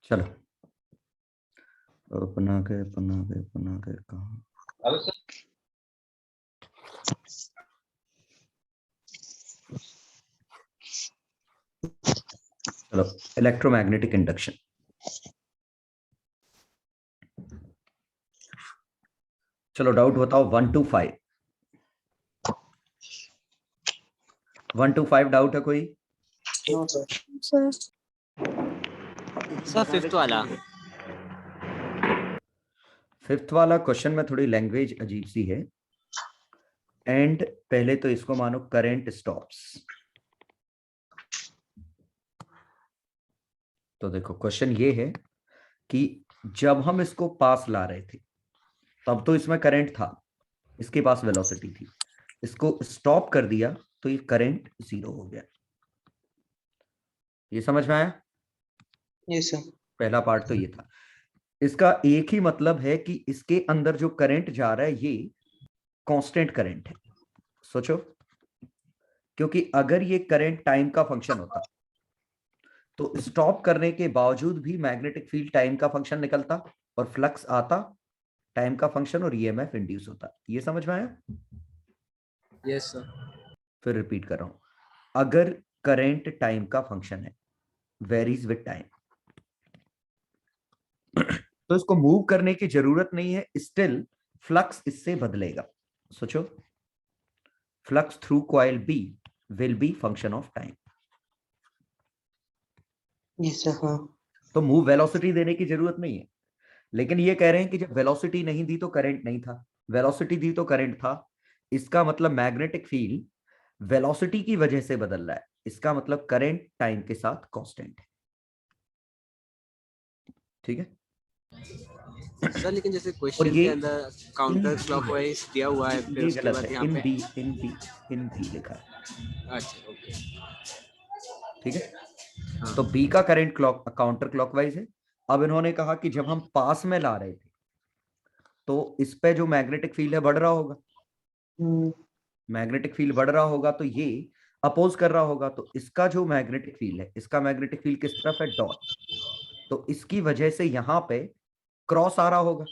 चलो अपना के कहाँ चलो इलेक्ट्रोमैग्नेटिक इंडक्शन। चलो डाउट बताओ 1 to 5। 1 to 5 डाउट है कोई? सर फिफ्थ वाला। फिफ्थ वाला क्वेश्चन में थोड़ी लैंग्वेज अजीब सी है। एंड पहले तो इसको मानो करंट स्टॉप्स। तो देखो क्वेश्चन ये है कि जब हम इसको पास ला रहे थे तब तो इसमें करंट था, इसके पास वेलोसिटी थी। इसको स्टॉप कर दिया तो ये करंट 0 हो गया। ये समझ में आया? Yes sir. पहला पार्ट तो ये था। इसका एक ही मतलब है कि इसके अंदर जो करंट जा रहा है ये कांस्टेंट करंट है। सोचो, क्योंकि अगर ये करंट टाइम का फंक्शन होता तो स्टॉप करने के बावजूद भी मैग्नेटिक फील्ड टाइम का फंक्शन निकलता और फ्लक्स आता टाइम का फंक्शन और ईएमएफ इंड्यूस होता। ये समझ में आया? Yes sir. फिर रिपीट कर रहा हूं, अगर करंट टाइम का फंक्शन है, वेरीज विद टाइम, तो इसको मूव करने की जरूरत नहीं है, स्टिल फ्लक्स इससे बदलेगा। सोचो, flux through coil B will be function of time. Yes sir. हाँ। तो मूव वेलोसिटी देने की जरूरत नहीं है, लेकिन ये कह रहे हैं कि जब वेलोसिटी नहीं दी तो करंट नहीं था, वेलोसिटी दी तो करंट था। इसका मतलब मैग्नेटिक फील्ड वेलोसिटी की वजह से बदल रहा है। इसका मतलब करंट टाइम के साथ कांस्टेंट है। ठीक है सर लेकिन जैसे क्वेश्चन के अंदर काउंटर क्लॉकवाइज दिया हुआ है, फिर ये उसके गलत बाद है। यहाँ इन पे बी इन बी लिखा है। अच्छा ओके। ठीक है, हाँ। तो बी का करंट काउंटर क्लॉकवाइज है। अब इन्होंने कहा कि जब हम पास में ला रहे थे तो इस पे जो मैग्नेटिक फील्ड है बढ़ रहा होगा। मैग्नेटिक फील्ड बढ़ रहा होगा तो ये अपोज कर रहा होगा। तो इसका जो मैग्नेटिक फील्ड है, इसका मैग्नेटिक फील्ड किस तरफ है? डॉट। तो इसकी वजह से यहां पे क्रॉस आ रहा होगा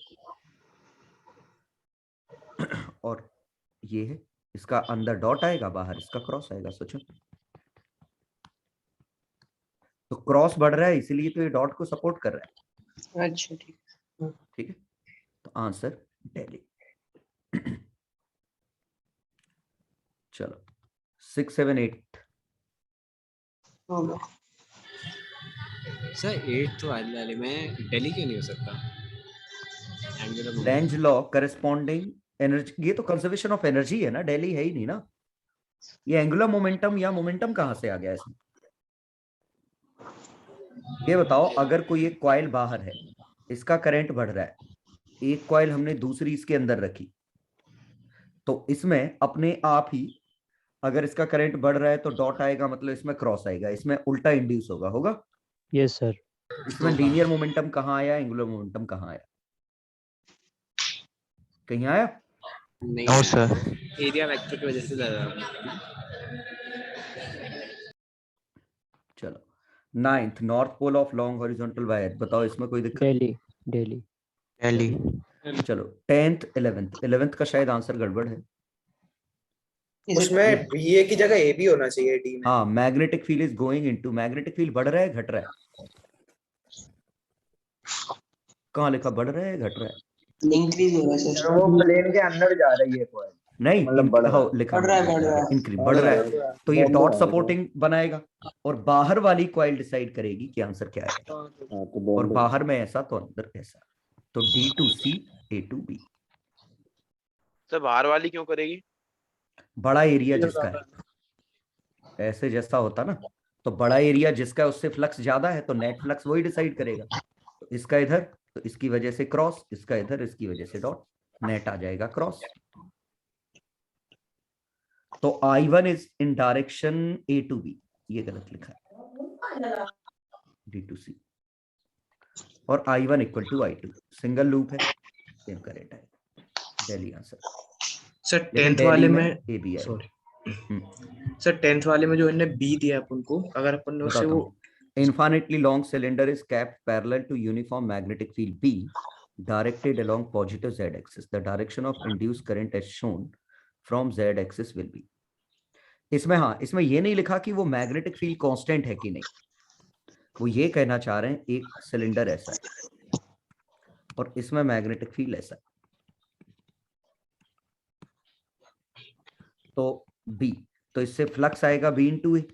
और ये है, इसका अंदर डॉट आएगा, बाहर इसका क्रॉस आएगा। सोचो, तो क्रॉस बढ़ रहा है इसलिए तो ये डॉट को सपोर्ट कर रहा है। अच्छा ठीक है। ठीक है, तो आंसर दिल्ली। चलो 6 7 8। हो गया। सर एट्थ वाले में दिल्ली क्यों नहीं हो सकता? Angular momentum. Lenz law corresponding energy, ये तो कंजर्वेशन ऑफ एनर्जी है ना, दिल्ली है ही नहीं ना। ये एंगुलर मोमेंटम या मोमेंटम कहां से आ गया इसमें? ये बताओ, अगर कोई एक कॉइल बाहर है, इसका करंट बढ़ रहा है, एक कॉइल हमने दूसरी इसके अंदर रखी, तो इसमें अपने आप ही अगर इसका करंट बढ़ रहा है तो डॉट आएगा, मतलब इसमें क्रॉस आएगा, इसमें उल्टा इंड्यूस होगा। Yes sir. इसमें लीनियर मोमेंटम कहाँ आया, एंगुलर मोमेंटम कहाँ आया? कहीं आया? नहीं नो है। सर। एरिया वेक्टर की वजह से ज्यादा। चलो 9th, north pole of long horizontal wire. बताओ इसमें कोई दिक्कत? दिल्ली दिल्ली दिल्ली। चलो 10th 11th का शायद आंसर गड़बड़ है। उसमें ये की जगह ए भी होना चाहिए डी में। हाँ, magnetic field is going into, magnetic field बढ़ रहा है घट रहा है? कहाँ लिखा बढ़ रहा है घट रहा है? इंक्रीज हो रहा है सर। वो प्लेन के अंदर जा रही है कोई। नहीं, मतलब बढ़ रहा है। लिखा बढ़ रहा है। इंक्रीज बढ़ रहा है, तो ये डॉट सपोर्टिंग बनाएगा और बाहर वाली कॉइल डिसाइड करेगी कि आंसर क्या है। और बाहर में ऐसा तो अंदर ऐसा, तो D to C A to B। Sir बाहर वाली क्यों करेगी? बड़ा एरिया जिसका है, ऐसे जैसा होता ना, तो बड़ा एरिया जिसका है उससे फ्लक्स ज्यादा है तो नेट फ्लक्स वही डिसाइड करेगा। तो इसका इधर, तो इसकी वजह से क्रॉस, इसका इधर, इसकी वजह से डॉट, नेट आ जाएगा क्रॉस। तो I1 is in direction A to B, ये गलत लिखा है, D to C। और I1 equal to I2, single loop है, सेम करेक्ट है, दिल्ली आंसर। सर लेकिन 10th वाले में ए बी है। सॉरी सर 10th वाले में जो इन्होंने बी दिया अपन को, अगर अपन ने उससे बताता वो हूँ, infinitely long cylinder is kept parallel to uniform magnetic field B directed along positive z axis. The direction of induced current as shown from z axis will be. इसमें हाँ, इसमें ये नहीं लिखा कि वो मैग्नेटिक फील्ड कांस्टेंट है कि नहीं, वो ये कहना चाह रहे हैं एक सिलेंडर ऐसा है और इसमें मैग्नेटिक फील्ड ऐसा है, तो बी, तो इससे फ्लक्स आएगा बी इंटू ए।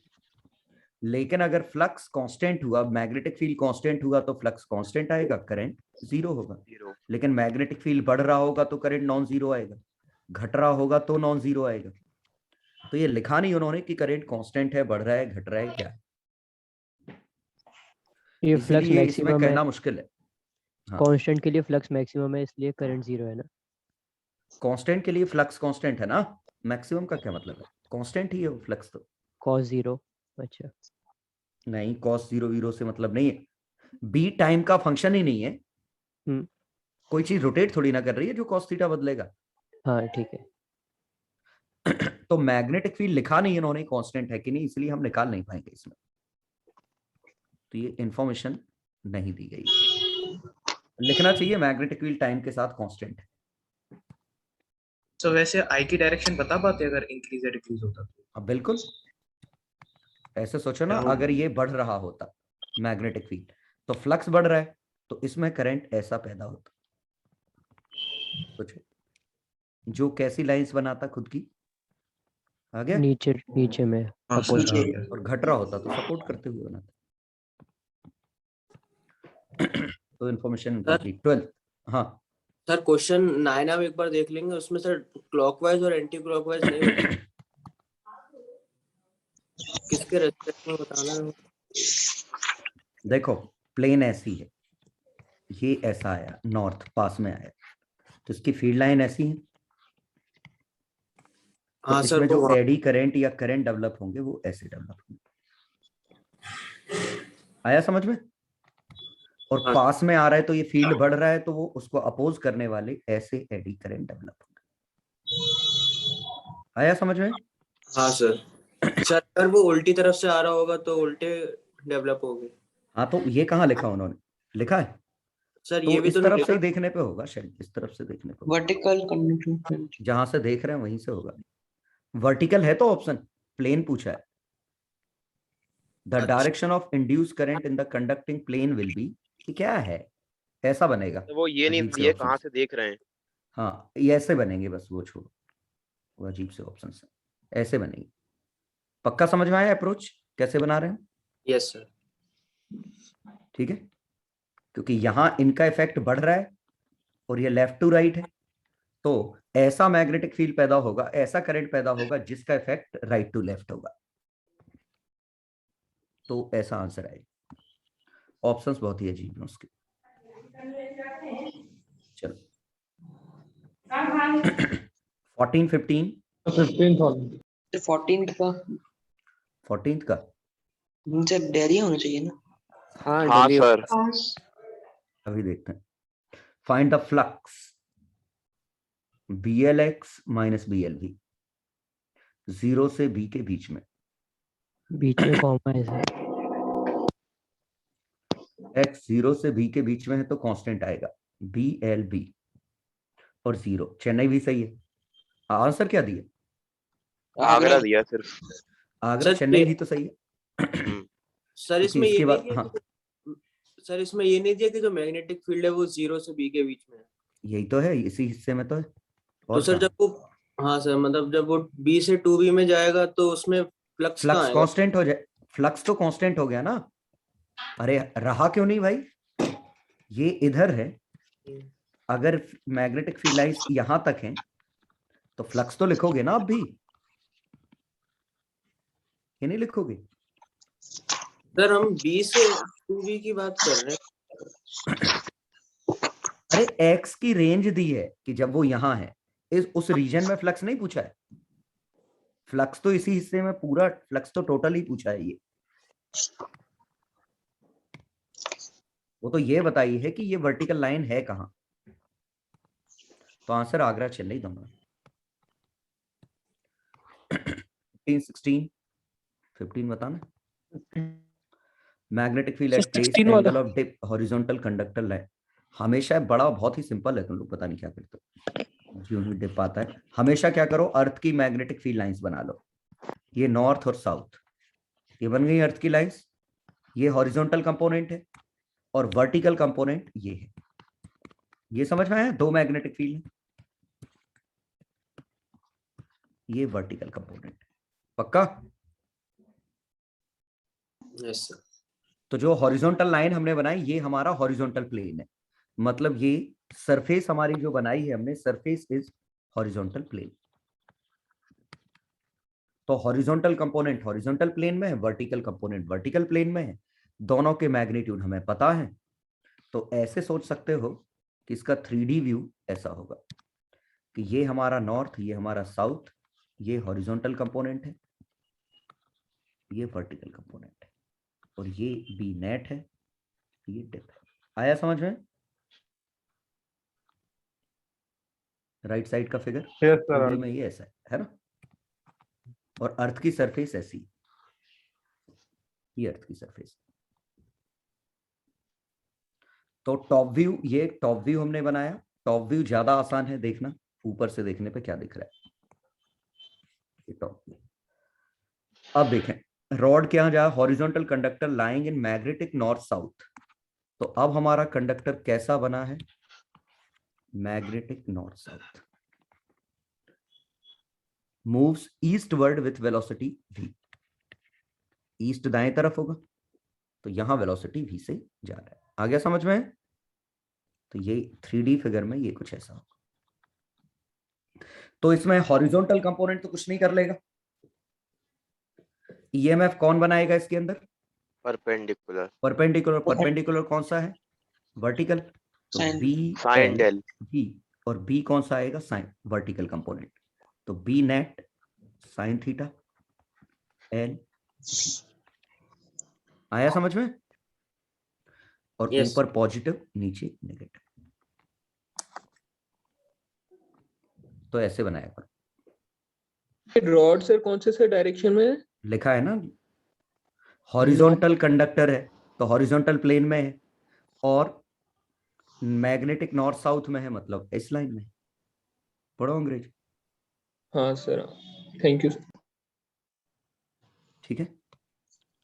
लेकिन अगर फ्लक्स कांस्टेंट हुआ, मैग्नेटिक फील्ड कांस्टेंट हुआ तो फ्लक्स कांस्टेंट आएगा, करंट जीरो होगा। लेकिन मैग्नेटिक फील्ड बढ़ रहा होगा तो करंट नॉन जीरो आएगा, घट रहा होगा तो नॉन जीरो आएगा। तो ये लिखा नहीं उन्होंने कि करंट कांस्टेंट है, बढ़ रहा है, घट रहा है, क्या है। ये फ्लक्स मैक्सिमम है, कहना मुश्किल है। कांस्टेंट के लिए फ्लक्स मैक्सिमम है, इसलिए करंट जीरो है ना। कांस्टेंट के लिए फ्लक्स कांस्टेंट है ना, मैक्सिमम का क्या मतलब है, कांस्टेंट ही है वो फ्लक्स तो। कॉस जीरो, अच्छा नहीं, कॉस जीरो वीरो से मतलब नहीं है, बी टाइम का फंक्शन ही नहीं है। कोई चीज रोटेट थोड़ी ना कर रही है जो कॉस थीटा बदलेगा। हाँ ठीक है। तो मैग्नेटिक फील्ड लिखा नहीं इन्होंने कांस्टेंट है कि नहीं, इसलिए हम निकाल नहीं पाएंगे इसमें, तो ये इंफॉर्मेशन नहीं दी गई। लिखना चाहिए मैग्नेटिक फील्ड टाइम के साथ कांस्टेंट है। तो वैसे आई की डायरेक्शन बता पाते अगर इंक्रीज या डिक्रीज होता तो? अब बिल्कुल ऐसे सोचो ना, अगर ये बढ़ रहा होता मैग्नेटिक फील्ड तो फ्लक्स बढ़ रहा है, तो इसमें करंट ऐसा पैदा होता। सोचो, जो कैसी लाइंस बनाता खुद की, आ गया नीचे नीचे में और घट रहा होता तो सपोर्ट करते हुए बनाता। तो इन्फॉर्मेशन 12। हाँ सर क्वेश्चन 9 आप एक बार देख लेंगे, उसमें सर क्लॉकवाइज और एंटी क्लॉकवाइज नहीं किसके रेस्पेक्ट में बताना है? देखो, प्लेन ऐसी है, ये ऐसा आया, नॉर्थ पास में आया, तो इसकी फील्ड लाइन ऐसी है। तो हाँ इसमें सर, जो एडी करंट या करंट डेवलप होंगे वो ऐसे डेवलप होंगे। आया समझ में? और हाँ। पास में आ रहा है तो ये फील्ड बढ़ रहा है, तो वो उसको अपोज करने वाले ऐसे एडी करंट डेवलप होंगे। आया समझ में? हाँ सर। सर अगर वो उल्टी तरफ से आ रहा होगा तो उल्टे डेवलप होंगे। हाँ, तो ये कहाँ लिखा उन्होंने, लिखा है सर तो ये भी इस तो तरफ नहीं से ही देखने पे होगा, शायद इस तरफ से देखने पे, वर्टिकल कंडक्टिंग, जहां से देख रहे हैं वहीं से होगा। वर्टिकल है तो ऑप्शन, प्लेन पूछा है। The direction of induce current in the conducting plane will be, क्या है, ऐसा बनेगा। तो वो ये नहीं अजीब से दिए, options। कहाँ से देख रहे हैं? हाँ, ये ऐसे बनेंगे, बस वो छोड़ो, वो अजीब से ऑप्शन है, ऐसे बनेंगे। पक्का समझ में आया अप्रोच कैसे बना रहे हैं? Yes sir. ठीक है, क्योंकि यहां इनका इफेक्ट बढ़ रहा है और ये लेफ्ट टू राइट है, तो ऐसा मैग्नेटिक फील्ड पैदा होगा, ऐसा करंट पैदा होगा जिसका इफेक्ट राइट टू लेफ्ट होगा, तो ऐसा आंसर आएगा। ऑप्शंस बहुत ही अजीब हैं उसके। चलो 14 15 14 का 14 का सर डेरी होना चाहिए ना। हाँ सर। अभी देखते हैं। Find the flux BLX minus BLV 0 से B के बीच में कॉमा है सर। X 0 से B के बीच में है तो कांस्टेंट आएगा BLB, और 0 चेन्नई भी सही है। आंसर क्या दिया? आगरा दिया सिर्फ। आगरा, चेन्नई भी तो सही है। सर इसमें ये बाद, नहीं हाँ, सर इसमें ये नहीं दिया कि जो मैग्नेटिक फील्ड है वो 0 से B के बीच में है। यही तो है, इसी हिस्से में तो है। तो सर जब वो, हाँ सर, मतलब जब वो B से 2B में जाएगा तो उसमें फ्लक्स कांस्टेंट हो जाए, फ्लक्स तो कांस्टेंट हो गया ना। अरे रहा क्यों नहीं भाई, ये इधर है, अगर मैग्नेटिक फील्ड लाइंस यहां तक हैं तो फ्लक्स तो लिखोगे ना आप भी, ये नहीं लिखोगे? सर हम B से 2B की बात कर रहे हैं। अरे एक्स की रेंज दी है कि जब वो यहां है, उस रीजन में फ्लक्स नहीं पूछा है, फ्लक्स तो इसी हिस्से में, पूरा फ्लक्स तो टोटल ही पूछा है। ये वो तो ये बताई है कि ये वर्टिकल लाइन है कहां, तो आंसर आगरा चेन्नई दोनों। 15 16 15 बताना। Magnetic field at place angle of dip horizontal conductor line. हमेशा बड़ा बहुत ही सिंपल है, तुम लोग पता नहीं क्या करते हो, जो ही डिप आता है हमेशा क्या करो, अर्थ की मैग्नेटिक फील्ड लाइंस बना लो। ये नॉर्थ और साउथ, ये बन गई अर्थ की लाइंस। ये हॉरिजॉन्टल कंपोनेंट है और वर्टिकल कंपोनेंट ये है। ये समझ में आया, दो मैग्नेटिक फील्ड है, ये वर्टिकल कंपोनेंट। पक्का? Yes sir. तो जो हॉरिजॉन्टल लाइन हमने बनाई ये हमारा हॉरिजॉन्टल प्लेन है, मतलब ये सरफेस हमारी जो बनाई है हमने, सरफेस इज हॉरिजॉन्टल प्लेन। तो हॉरिजॉन्टल कंपोनेंट हॉरिजॉन्टल प्लेन में है, वर्टिकल कंपोनेंट वर्टिकल प्लेन में है। दोनों के मैग्नीट्यूड हमें पता है, तो ऐसे सोच सकते हो कि इसका 3D व्यू ऐसा होगा कि ये हमारा नॉर्थ, ये हमारा साउथ, ये हॉरिजॉन्टल कंपोनेंट है, ये वर्टिकल कंपोनेंट है, और ये बी नेट है, ये डिप है। आया समझ में? राइट साइड का फिगर में ये ऐसा है ना, और अर्थ की सरफेस ऐसी, ये अर्थ की सरफेस। तो टॉप व्यू, ये टॉप व्यू हमने बनाया। टॉप व्यू ज्यादा आसान है देखना, ऊपर से देखने पे क्या दिख रहा है, ये टॉप व्यू। अब देखें, रॉड क्या जा, horizontal conductor lying in magnetic north south. तो अब हमारा कंडक्टर कैसा बना है, magnetic north south, moves eastward with velocity v। East दाएं तरफ होगा, तो यहां वेलोसिटी v से जा रहा है। आ गया समझ में? तो ये 3D फिगर में ये कुछ ऐसा होगा। तो इसमें हॉरिजॉन्टल कंपोनेंट तो कुछ नहीं कर लेगा। ईएमएफ कौन बनाएगा इसके अंदर? परपेंडिकुलर। परपेंडिकुलर। परपेंडिकुलर कौन सा है? वर्टिकल। तो Sin. बी साइन डेल। बी, और बी कौन सा आएगा? Sine, vertical component. तो B net sine theta L. आया समझ में? और Yes. ऊपर पॉजिटिव, नीचे नेगेटिव। तो ऐसे बनाया करो। रॉड सर कौन से डायरेक्शन में है? लिखा है ना, हॉरिजॉन्टल कंडक्टर है तो हॉरिजॉन्टल प्लेन में है, और मैग्नेटिक नॉर्थ साउथ में है, मतलब इस लाइन में। पढ़ो अंग्रेजी। हाँ सर, थैंक यू सर। ठीक है,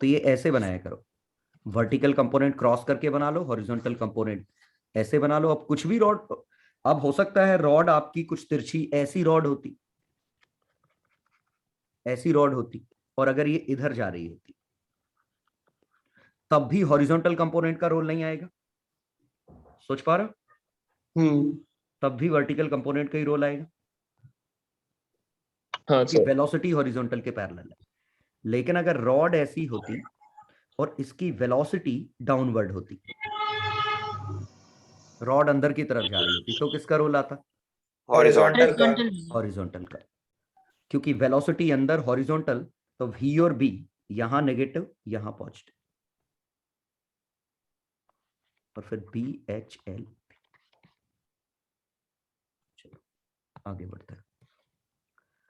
तो ये ऐसे बनाया करो। वर्टिकल कंपोनेंट क्रॉस करके बना लो, हॉरिजॉन्टल कंपोनेंट ऐसे बना लो। अब कुछ भी रॉड, अब हो सकता है रॉड आपकी कुछ तिरछी ऐसी रॉड होती, ऐसी रॉड होती, और अगर ये इधर जा रही होती तब भी हॉरिजॉन्टल कंपोनेंट का रोल नहीं आएगा। सोच पा रहे हो? तब भी वर्टिकल कंपोनेंट का ही रोल आएगा। हाँ सर। वेलोसिटी हॉरिजॉन्टल के पैरेलल है। लेकिन अगर रॉड ऐसी होती और इसकी वेलोसिटी डाउनवर्ड होती, रॉड अंदर की तरफ जा रही होती, तो किसका रोल आता? हॉरिजॉन्टल का। हॉरिजॉन्टल का, क्योंकि वेलोसिटी अंदर हॉरिजॉन्टल, तो v और b यहां नेगेटिव यहां पॉजिटिव, और फिर बी एच एल। चलो आगे बढ़ते हैं।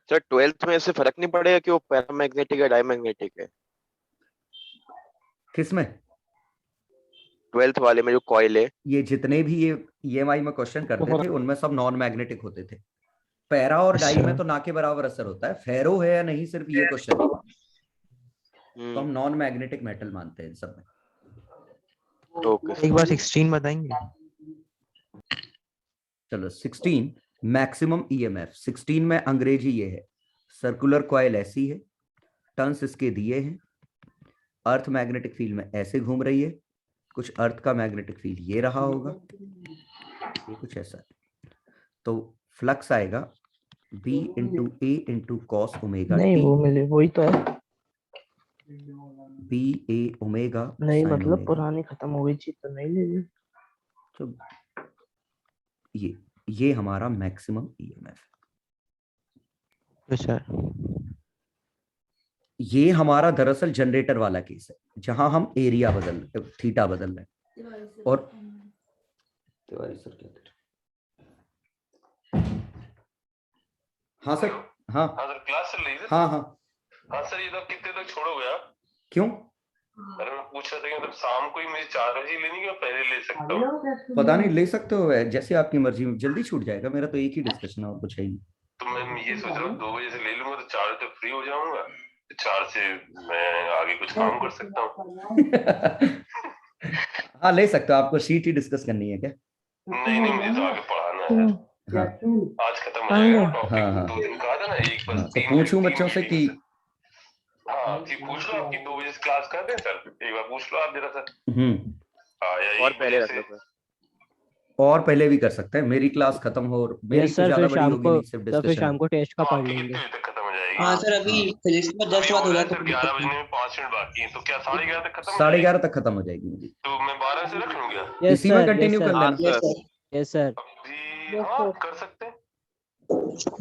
सर 12th में ऐसे फर्क नहीं पड़ेगा कि वो पैरामैग्नेटिक है डायमैग्नेटिक है? किसमें? 12th वाले में जो कॉइल है। ये जितने भी ये EMI में क्वेश्चन करते थे उनमें सब नॉन मैग्नेटिक होते थे। पैरा और डाई में तो ना के बराबर असर होता है, फेरो है या नहीं, सिर्फ ये क्वेश्चन। तो हम नॉन मैग्नेटिक मेटल मानते हैं इन सब में। एक बार 16 बताएंगे? चलो 16 मैक्सिमम EMF। 16 में अंग्रेजी ये है, सर्कुलर कॉइल ऐसी है, टर्न्स इसके दिए हैं, अर्थ मैग्नेटिक फील्ड में ऐसे घूम रही है, कुछ अर्थ का मैग्नेटिक फील्ड ये रहा होगा, ये कुछ ऐसा है। तो फ्लक्स आएगा B into A into cos omega नहीं, वो मिले वही तो है। B A ओमेगा नहीं sin मतलब ओमेगा। पुरानी खत्म हो गई चीज तो नहीं ले ली। तो ये हमारा मैक्सिमम EMF। सर ये हमारा दरअसल जनरेटर वाला केस है, जहां हम एरिया बदल, थीटा बदल रहे हैं। और तिवारी सर क्या कर? हाँ सर, हाँ सर क्लास चल रही है। हाँ हाँ हाँ सर, ये तो कितने तक छोड़ोगे आप? क्यों? अरे मैं पूछ रहा था कि मतलब शाम को ही मुझे 4 बजे लेनी है, पहले ले सकता हूँ? पता नहीं, ले सकते हो, जैसे आपकी मर्जी, जल्दी छूट जाएगा। मेरा तो एक ही डिस्कशन है और कुछ है ही तो मैं ये सोच रहा हूँ 2 बजे से ले लूंगा तो 4 बजे तक फ्री हो जाऊंगा, 4 से मैं आगे कुछ काम कर सकता हूँ। नहीं। हाँ ले सकते हो। आपको शीट ही डिस्कस करनी है क्या? नहीं नहीं, मुझे तो आगे पढ़ाना है। हाँ आज खत्म हो जाएगा टॉपिक। हाँ हाँ 2 दिन का था ना, एक बस हाँ, तो 3 पूछूं बच्चों से कि हाँ जी पूछ लो, आपकी 2 बजे से क्लास कर दें सर? एक बार पूछ लो आप जरा सर। हाँ या और 1 पहले बजे रख से। लो सर। और पहले भी कर सकते हैं, मेरी क्लास खत्म हो, और मेरी यस तो सर, ज्यादा फिर बड़ी शाम होगी को नहीं, सिर्फ सर फिर डिस्कशन है। शाम को टेस्ट का तो पढ़ आपकी लेंगे। कितने बजे तक खत्म हो जाएगी? हाँ सर, अभी फिजिक्स में अभी 10 हो बात हो रहा जाए है तो सर, कोई 11 दिक्कत बजने नहीं। में 5 मिनट बाकी है, तो क्या 11:30 तक खत्म हो साढ़े जाएगी? 11 तक खत्म हो जाएगी मेरी। तो मैं 12 से रख लूँ क्या? यस इसी में सर, यस कंटिन्यू कर सर, हाँ लेना। Yes sir. Sir. Yes sir. अभी हाँ कर सकते हैं। मैं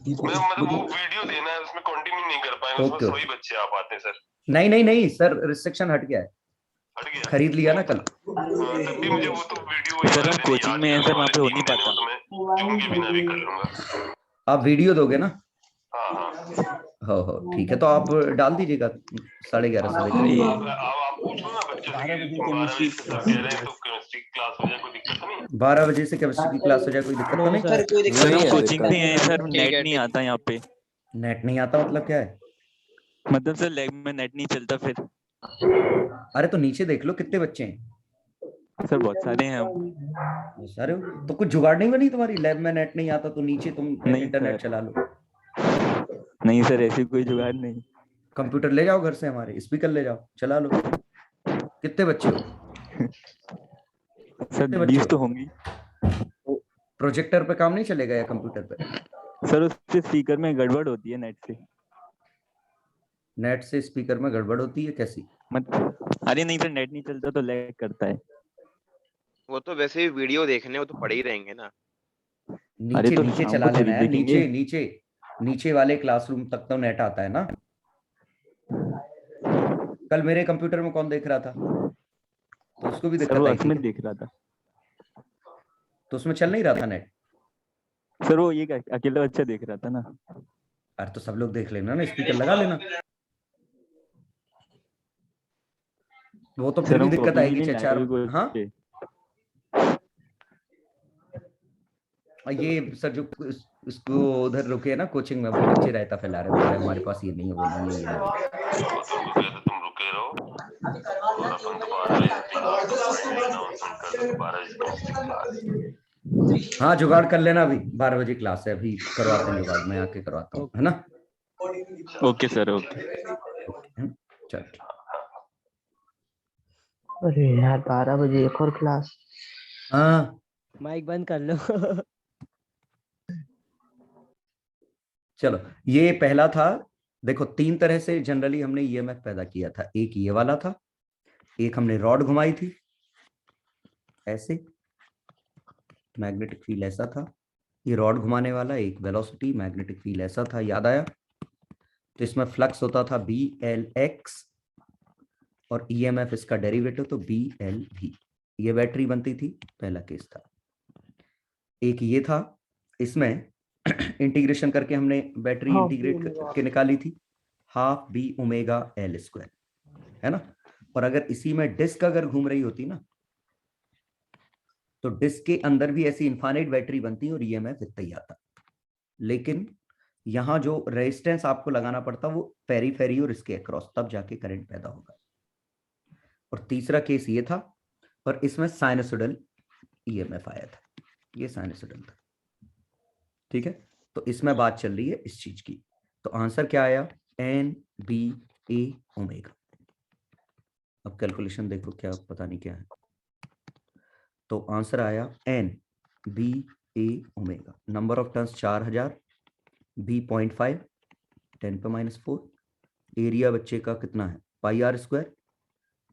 मतलब वो वीडियो देना है, उसमें कंटिन्यू नहीं कर पाएंगे, उसमें ओके सभी बच्चे आ पाते हैं सर। नहीं नहीं नहीं सर, रिस्ट्रिक्शन हट गया है, हट गया? खरीद लिया ना कल। तब भी मुझे वो तो वीडियो वही सर वाले हम देने, कोचिंग याद में हैं करने सर, वहाँ वाले पे हो 3 नहीं देने, पाता। वो तो मैं जूम के बिना भी कर लूंगा। आप वीडियो दोगे ना? हाँ हाँ हो ठीक है, तो आप डाल दीजिएगा 11:30 से देख लेंगे। आप पूछ लो ना बच्चों से कि 12 बजे से सर कह रहे हैं तो केमिस्ट्री की क्लास हो जाए, कोई दिक्कत तो नहीं? 12 बजे से केमिस्ट्री की क्लास हो जाए, कोई दिक्कत तो नो नहीं? सर कोई दिक्कत सर नहीं हम है। कोचिंग में हैं सर, ठीक नेट है, नहीं ठीक। आता यहाँ पे। नेट नहीं आता मतलब क्या है? मतलब सर लैब में नेट नहीं चलता फिर। अरे तो नीचे देख लो कितने बच्चे हैं। सर बहुत सारे हैं हम। वो सारे हो तो कुछ जुगाड़ नहीं बनी तुम्हारी? लैब में नेट नहीं आता तो नीचे तुम नहीं इंटरनेट सर। चला लो। नहीं सर, ऐसी कोई जुगाड़ नहीं। कंप्यूटर ले जाओ घर से, हमारे स्पीकर ले जाओ, चला लो। कितने बच्चे हो? सर कितने बच्चे 20 तो हो? होंगी। प्रोजेक्टर पे काम नहीं चलेगा या कंप्यूटर पे? सर उससे स्पीकर में गड़बड़ होती है नेट से। नेट से स्पीकर में गड़बड़ होती है कैसी? अरे नहीं सर, नेट नहीं चलता तो लैग करता है। वो तो वैसे ही वीडियो देखने, वो तो पढ़े ही रहेंगे ना। अरे नीचे तो नीचे शाम चला को थोड़ी लेना है, देखेंगे। नीचे नीचे नीचे वाले क्लासरूम तक तो नेट आता है ना। कल मेरे कंप्यूटर में कौन देख रहा था? तो उसको भी सर वो दिक्कत आई थी अक्सर क्या? देख रहा था। तो उसमें चल नहीं रहा था नेट? सर वो ये अकेला बच्चा देख रहा था ना। अरे तो सब लोग देख लेना ना, स्पीकर लगा लेना। वो तो फिर सर भी हम दिक्कत कॉपी भी आएगी, नहीं चाहे लाए चार। अभी कोई हाँ पे। ये सर जो इसको उधर रुके ना कोचिंग में, वो नीचे रहता फैला रहे, बोल रहे हमारे पास ये नहीं है, वो नहीं है, ये नहीं है। तुम रुके रहो और अपन तो 12 बजे से क्लास अनाउंसमेंट कर दो कि 12 बजे केमिस्ट्री क्लास। हाँ जुगाड़ कर लेना, अभी 12 बजे क्लास है, अभी करवाते हैं जुगाड़, मैं आके करवाता हूँ, है ना? Okay sir, okay. चल। अरे यार 12 बजे एक और क्लास। हाँ माइक बंद कर लो। चलो, ये पहला था। देखो 3 तरह से जनरली हमने ईएमएफ पैदा किया था। एक ये वाला था, एक हमने रॉड घुमाई थी ऐसे, मैग्नेटिक फील्ड ऐसा था। ये रॉड घुमाने वाला एक वेलोसिटी, मैग्नेटिक फील्ड ऐसा था, याद आया? तो इसमें फ्लक्स होता था BLX और ईएमएफ इसका डेरिवेटिव तो BLV। ये बैटरी बनती थी, पहला केस था। एक ये था, इसमें इंटीग्रेशन करके हमने बैटरी इंटीग्रेट करके निकाली थी, half B omega L square, है ना? और अगर इसी में डिस्क अगर घूम रही होती ना, तो डिस्क के अंदर भी ऐसी इनफाइनाइट बैटरी बनती और ईएमएफ इतना ही आता। लेकिन यहां जो रेजिस्टेंस आपको लगाना पड़ता वो पेरीफेरी और इसके अक्रॉस, तब जाके करंट पैदा होगा। और तीसरा केस ये था, और इसमें साइनसोइडल ईएमएफ आया था, ये साइनसोइडल था, ठीक है? तो इसमें बात चल रही है इस चीज की। तो आंसर क्या आया? NBA omega. अब कैलकुलेशन देखो, क्या पता नहीं क्या है। तो आंसर आया NBA omega. Number of turns 4000, B 0.5, 10⁻⁴। Area बच्चे का कितना है? πr²,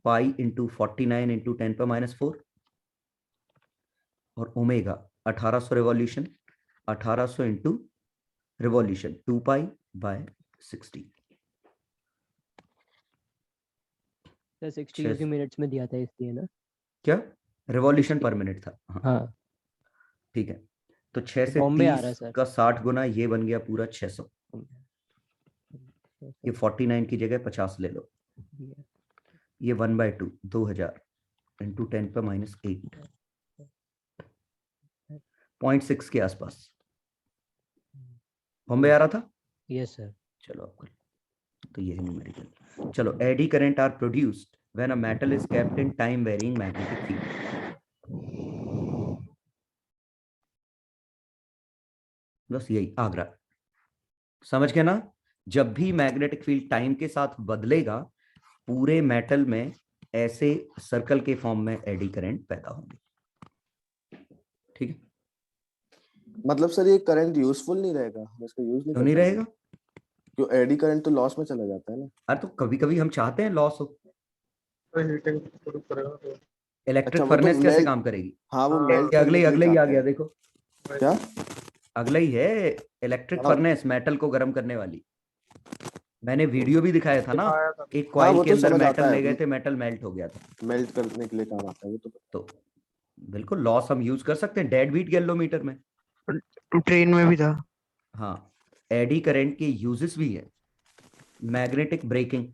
पाई इंटू 49 इंटू 10⁻⁴, और ओमेगा 1800 रिवॉल्यूशन, 1800 इंटू रिवॉल्यूशन 2π/60। 60 क्योंकि मिनट्स में दिया था इसलिए ना। क्या रिवॉल्यूशन पर मिनट था? हाँ ठीक है। तो 6 से बॉम्बे आ रहा 30 सर। का 60 गुना, ये बन गया पूरा 600। ये 49 की जगह 50 ले लो। ये 1/2 2000 इंटू 10⁻8 0.6 के आसपास। बॉम्बे आ रहा था? Yes sir. चलो आपको तो ये है न्यूमेरिकल। चलो, eddy current are produced when a metal is kept in time varying magnetic field. बस यही आगरा, समझ गए ना? जब भी मैग्नेटिक फील्ड टाइम के साथ बदलेगा, पूरे मेटल में ऐसे सर्कल के फॉर्म में एडी करंट पैदा होंगे। ठीक है? मतलब सर ये करंट यूजफुल नहीं रहेगा, हम इसका यूज नहीं क्यों नहीं रहेगा? क्यों? एडी करंट तो लॉस में चला जाता है ना। अरे तो कभी कभी हम चाहते हैं लॉस हो। इलेक्ट्रिक अच्छा, वो फर्नेस तो कैसे मेल्ट, काम करेगी? हाँ वो मेल्ट अगले करने के लिए ही आ चाहते गया, हैं। देखो क्या? अगला ही है इलेक्ट्रिक हाँ। फर्नेस, मेटल को गर्म करने वाली। मैंने वीडियो भी दिखाया था ना, एक हाँ कॉइल वो के तो अंदर समझ आता मेटल ले है, गए थे, मेटल मेल्ट हो गया था। मेल्ट करने के लिए काम आता है वो तो बिल्कुल लॉस हम यूज कर सकते हैं डेड बीट गैल्वोमीटर में। ट्रेन में भी था। हाँ, एडी करंट के यूजेस भी है। मैग्नेटिक ब्रेकिंग,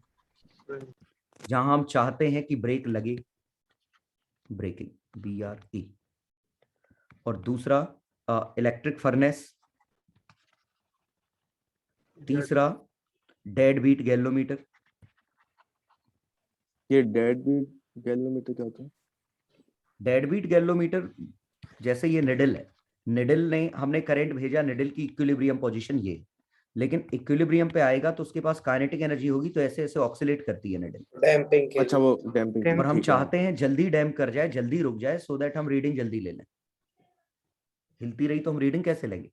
जहां हम चाहते हैं कि ब्रेक लगे, ब्रेकिंग BRE। और दूसरा इलेक्ट्रिक फर्नेस। तीसरा डेड बीट गैल्वोमीटर। ये डेड बीट गैल्वोमीटर क्या होता है? डेड बीट गैल्वोमीटर जैसे ये निडल है, निडल ने हमने करंट भेजा, निडल की इक्विलिब्रियम पोजीशन ये, लेकिन इक्विलिब्रियम पे आएगा तो उसके पास काइनेटिक एनर्जी होगी, तो ऐसे ऐसे ऑक्सीलेट करती है निडल। डैम्पिंग के अच्छा, वो डैम्पिंग। और हम चाहते हैं जल्दी डैम्प कर जाए, जल्दी रुक जाए, सो दैट हम रीडिंग जल्दी ले लें। हिलती रही तो हम रीडिंग कैसे लेंगे?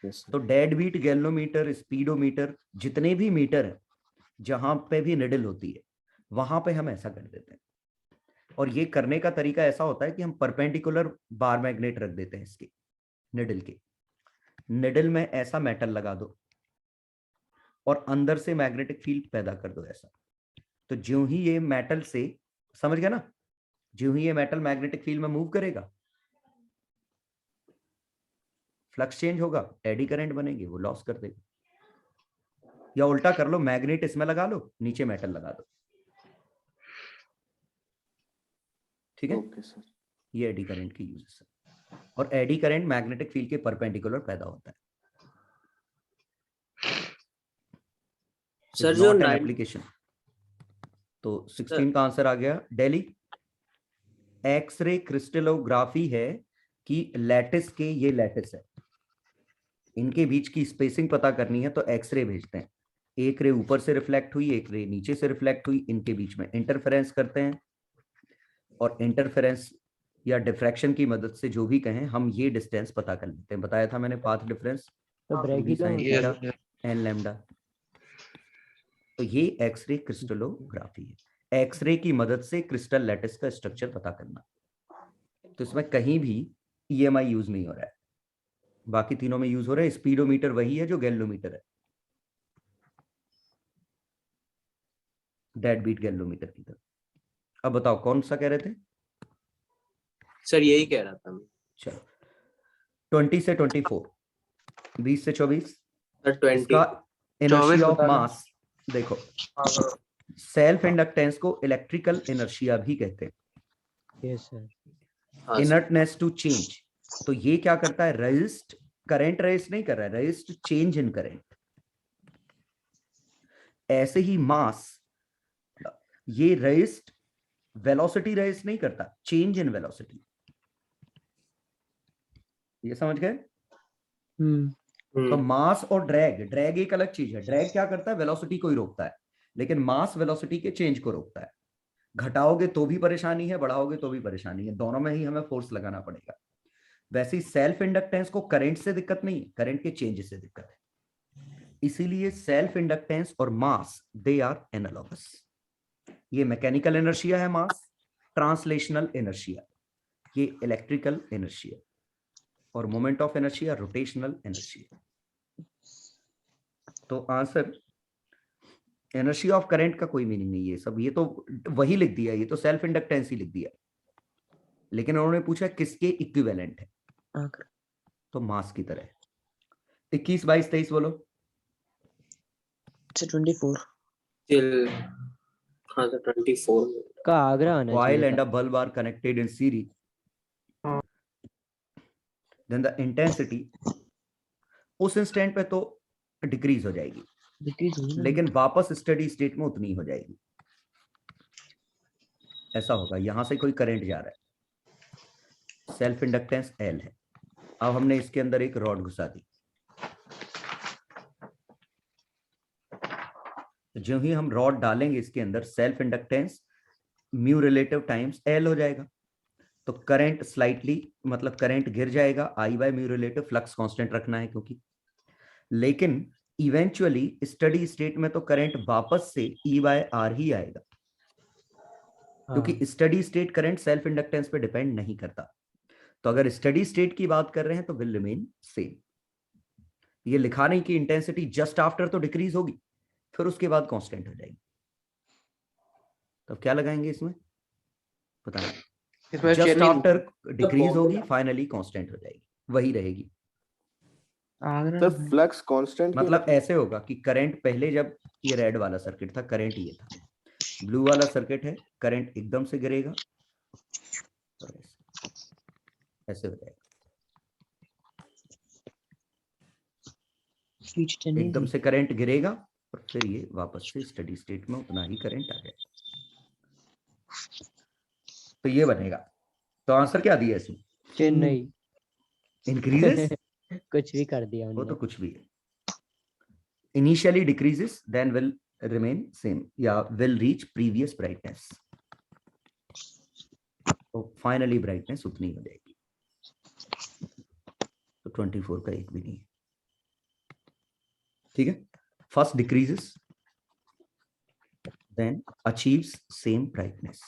तो डेड बीट गैल्वोमीटर, स्पीडोमीटर, जितने भी मीटर है जहां पे भी निडल होती है, वहां पे हम ऐसा कर देते हैं। और ये करने का तरीका ऐसा होता है कि हम परपेंडिकुलर बार मैग्नेट रख देते हैं इसके निडल के। निडल में ऐसा मेटल लगा दो और अंदर से मैग्नेटिक फील्ड पैदा कर दो ऐसा। तो ज्यों ही ये मेटल से, समझ गया ना, ज्यों ही ये मेटल मैग्नेटिक फील्ड में मूव करेगा, फ्लक्स चेंज होगा, एडी करंट बनेगी, वो लॉस कर देगा। या उल्टा कर लो, मैग्नेट इसमें लगा लो, नीचे मेटल लगा दो। ठीक है? Okay sir. ये एडी करंट की यूजेस है। और एडी करंट मैग्नेटिक फील्ड के परपेंडिकुलर पैदा होता है। सर जो एप्लीकेशन, तो 16 का आंसर आ गया दिल्ली। एक्सरे क्रिस्टलोग्राफी है कि लैटिस के, ये लैटिस है, इनके बीच की स्पेसिंग पता करनी है तो एक्सरे भेजते हैं। एक रे ऊपर से रिफ्लेक्ट हुई, एक रे नीचे से रिफ्लेक्ट हुई, इनके बीच में इंटरफेरेंस करते हैं, और इंटरफेरेंस या डिफ्रैक्शन की मदद से जो भी कहें हम ये डिस्टेंस पता कर लेते हैं। बताया था मैंने पाथ डिफरेंस, एन लैम्डा। तो ये एक्सरे क्रिस्टलोग्राफी है, एक्सरे की मदद से क्रिस्टल लैटिस का स्ट्रक्चर पता करना। तो इसमें कहीं भी EMI यूज नहीं हो रहा है, बाकी तीनों में यूज हो रहा है। स्पीडोमीटर वही है जो गैल्वोमीटर है, डेड बीट गैल्वोमीटर की तरह। अब बताओ कौन सा कह रहे थे? सर यही कह रहा था मैं। चलो 20 से 24, 20 से 24। 20 इसका इनर्शिया ऑफ मास देखो, सेल्फ इंडक्टेंस को इलेक्ट्रिकल इनर्शिया भी कहते हैं। Yes sir. Inertness to change, तो ये क्या करता है? रेजिस्ट, करंट रेजिस्ट नहीं कर रहा है, रेजिस्ट चेंज इन करंट। ऐसे ही मास, ये रेजिस्ट वेलोसिटी रेजिस्ट नहीं करता, चेंज इन वेलोसिटी। ये समझ गए? तो मास और ड्रैग, ड्रैग एक अलग चीज है। ड्रैग क्या करता है? वेलोसिटी को ही रोकता है, लेकिन मास वेलोसिटी के चेंज को रोकता है। घटाओगे तो भी परेशानी है, बढ़ाओगे तो भी परेशानी है, दोनों में ही हमें फोर्स लगाना पड़ेगा। वैसे ही सेल्फ इंडक्टेंस को करंट से दिक्कत नहीं है, करंट के चेंज से दिक्कत है। इसीलिए सेल्फ इंडक्टेंस और मास दे आर एनालॉगस। ये मैकेनिकल इनर्शिया है मास, ट्रांसलेशनल इनर्शिया ये इलेक्ट्रिकल इनर्शिया, और moment of inertia rotational inertia. तो आंसर इनर्शिया ऑफ करंट का कोई मीनिंग नहीं है सब, ये तो वही लिख दिया, ये तो सेल्फ इंडक्टेंस ही लिख दिया, लेकिन उन्होंने पूछा किसके इक्विवेलेंट है, तो मास की तरह है। 21, 22, 23 बोलो। 24। हाँ सर 24 का आगरा आना coil चाहिए and था। a bulb are connected in series, then the intensity उस इंस्टेंट पे तो डिक्रीज हो जाएगी, लेकिन वापस स्टडी स्टेट में उतनी हो जाएगी। ऐसा होगा, यहां से कोई करंट जा रहा है, सेल्फ इंडक्टेंस L है। अब हमने इसके अंदर एक रॉड घुसा दी, जो ही हम रॉड डालेंगे इसके अंदर, self inductance mu relative times L हो जाएगा। तो करंट स्लाइटली, मतलब करंट गिर जाएगा, I by mu relative, flux constant रखना है क्योंकि, लेकिन इवेंचुअली स्टडी स्टेट में तो करंट वापस से E बाय R ही आएगा, क्योंकि steady state current self inductance पे डिपेंड नहीं करता। तो अगर स्टडी स्टेट की बात कर रहे हैं तो विल रिमेन सेम। ये लिखा नहीं कि इंटेंसिटी जस्ट आफ्टर तो डिक्रीज होगी, फिर उसके बाद कांस्टेंट हो जाएगी। तो क्या लगाएंगे इसमें, पता नहीं, जस्ट आफ्टर डिक्रीज होगी, फाइनली कांस्टेंट हो जाएगी, वही रहेगी। सर फ्लक्स कांस्टेंट मतलब ऐसे होगा कि करंट पहले, जब ये रेड वाला सर्किट था, करंट ये था, ब्लू वाला सर्किट है, करंट एकदम से गिरेगा और ऐसे हो जाएगा, एकदम से करंट गिरेगा और फिर ये वापस से स्टडी स्टेट में उतना ही करंट आ जाएगा। तो ये बनेगा। तो आंसर क्या दिया इसमें? चेन्नई इंक्रीजेस कुछ भी कर दिया वो उन्होंने। तो कुछ भी है। Initially decreases then will remain same, या विल रीच प्रीवियस ब्राइटनेस, तो फाइनली ब्राइटनेस उतनी हो जाएगी। तो 24 का एक भी नहीं है, ठीक है। First decreases then achieves same brightness,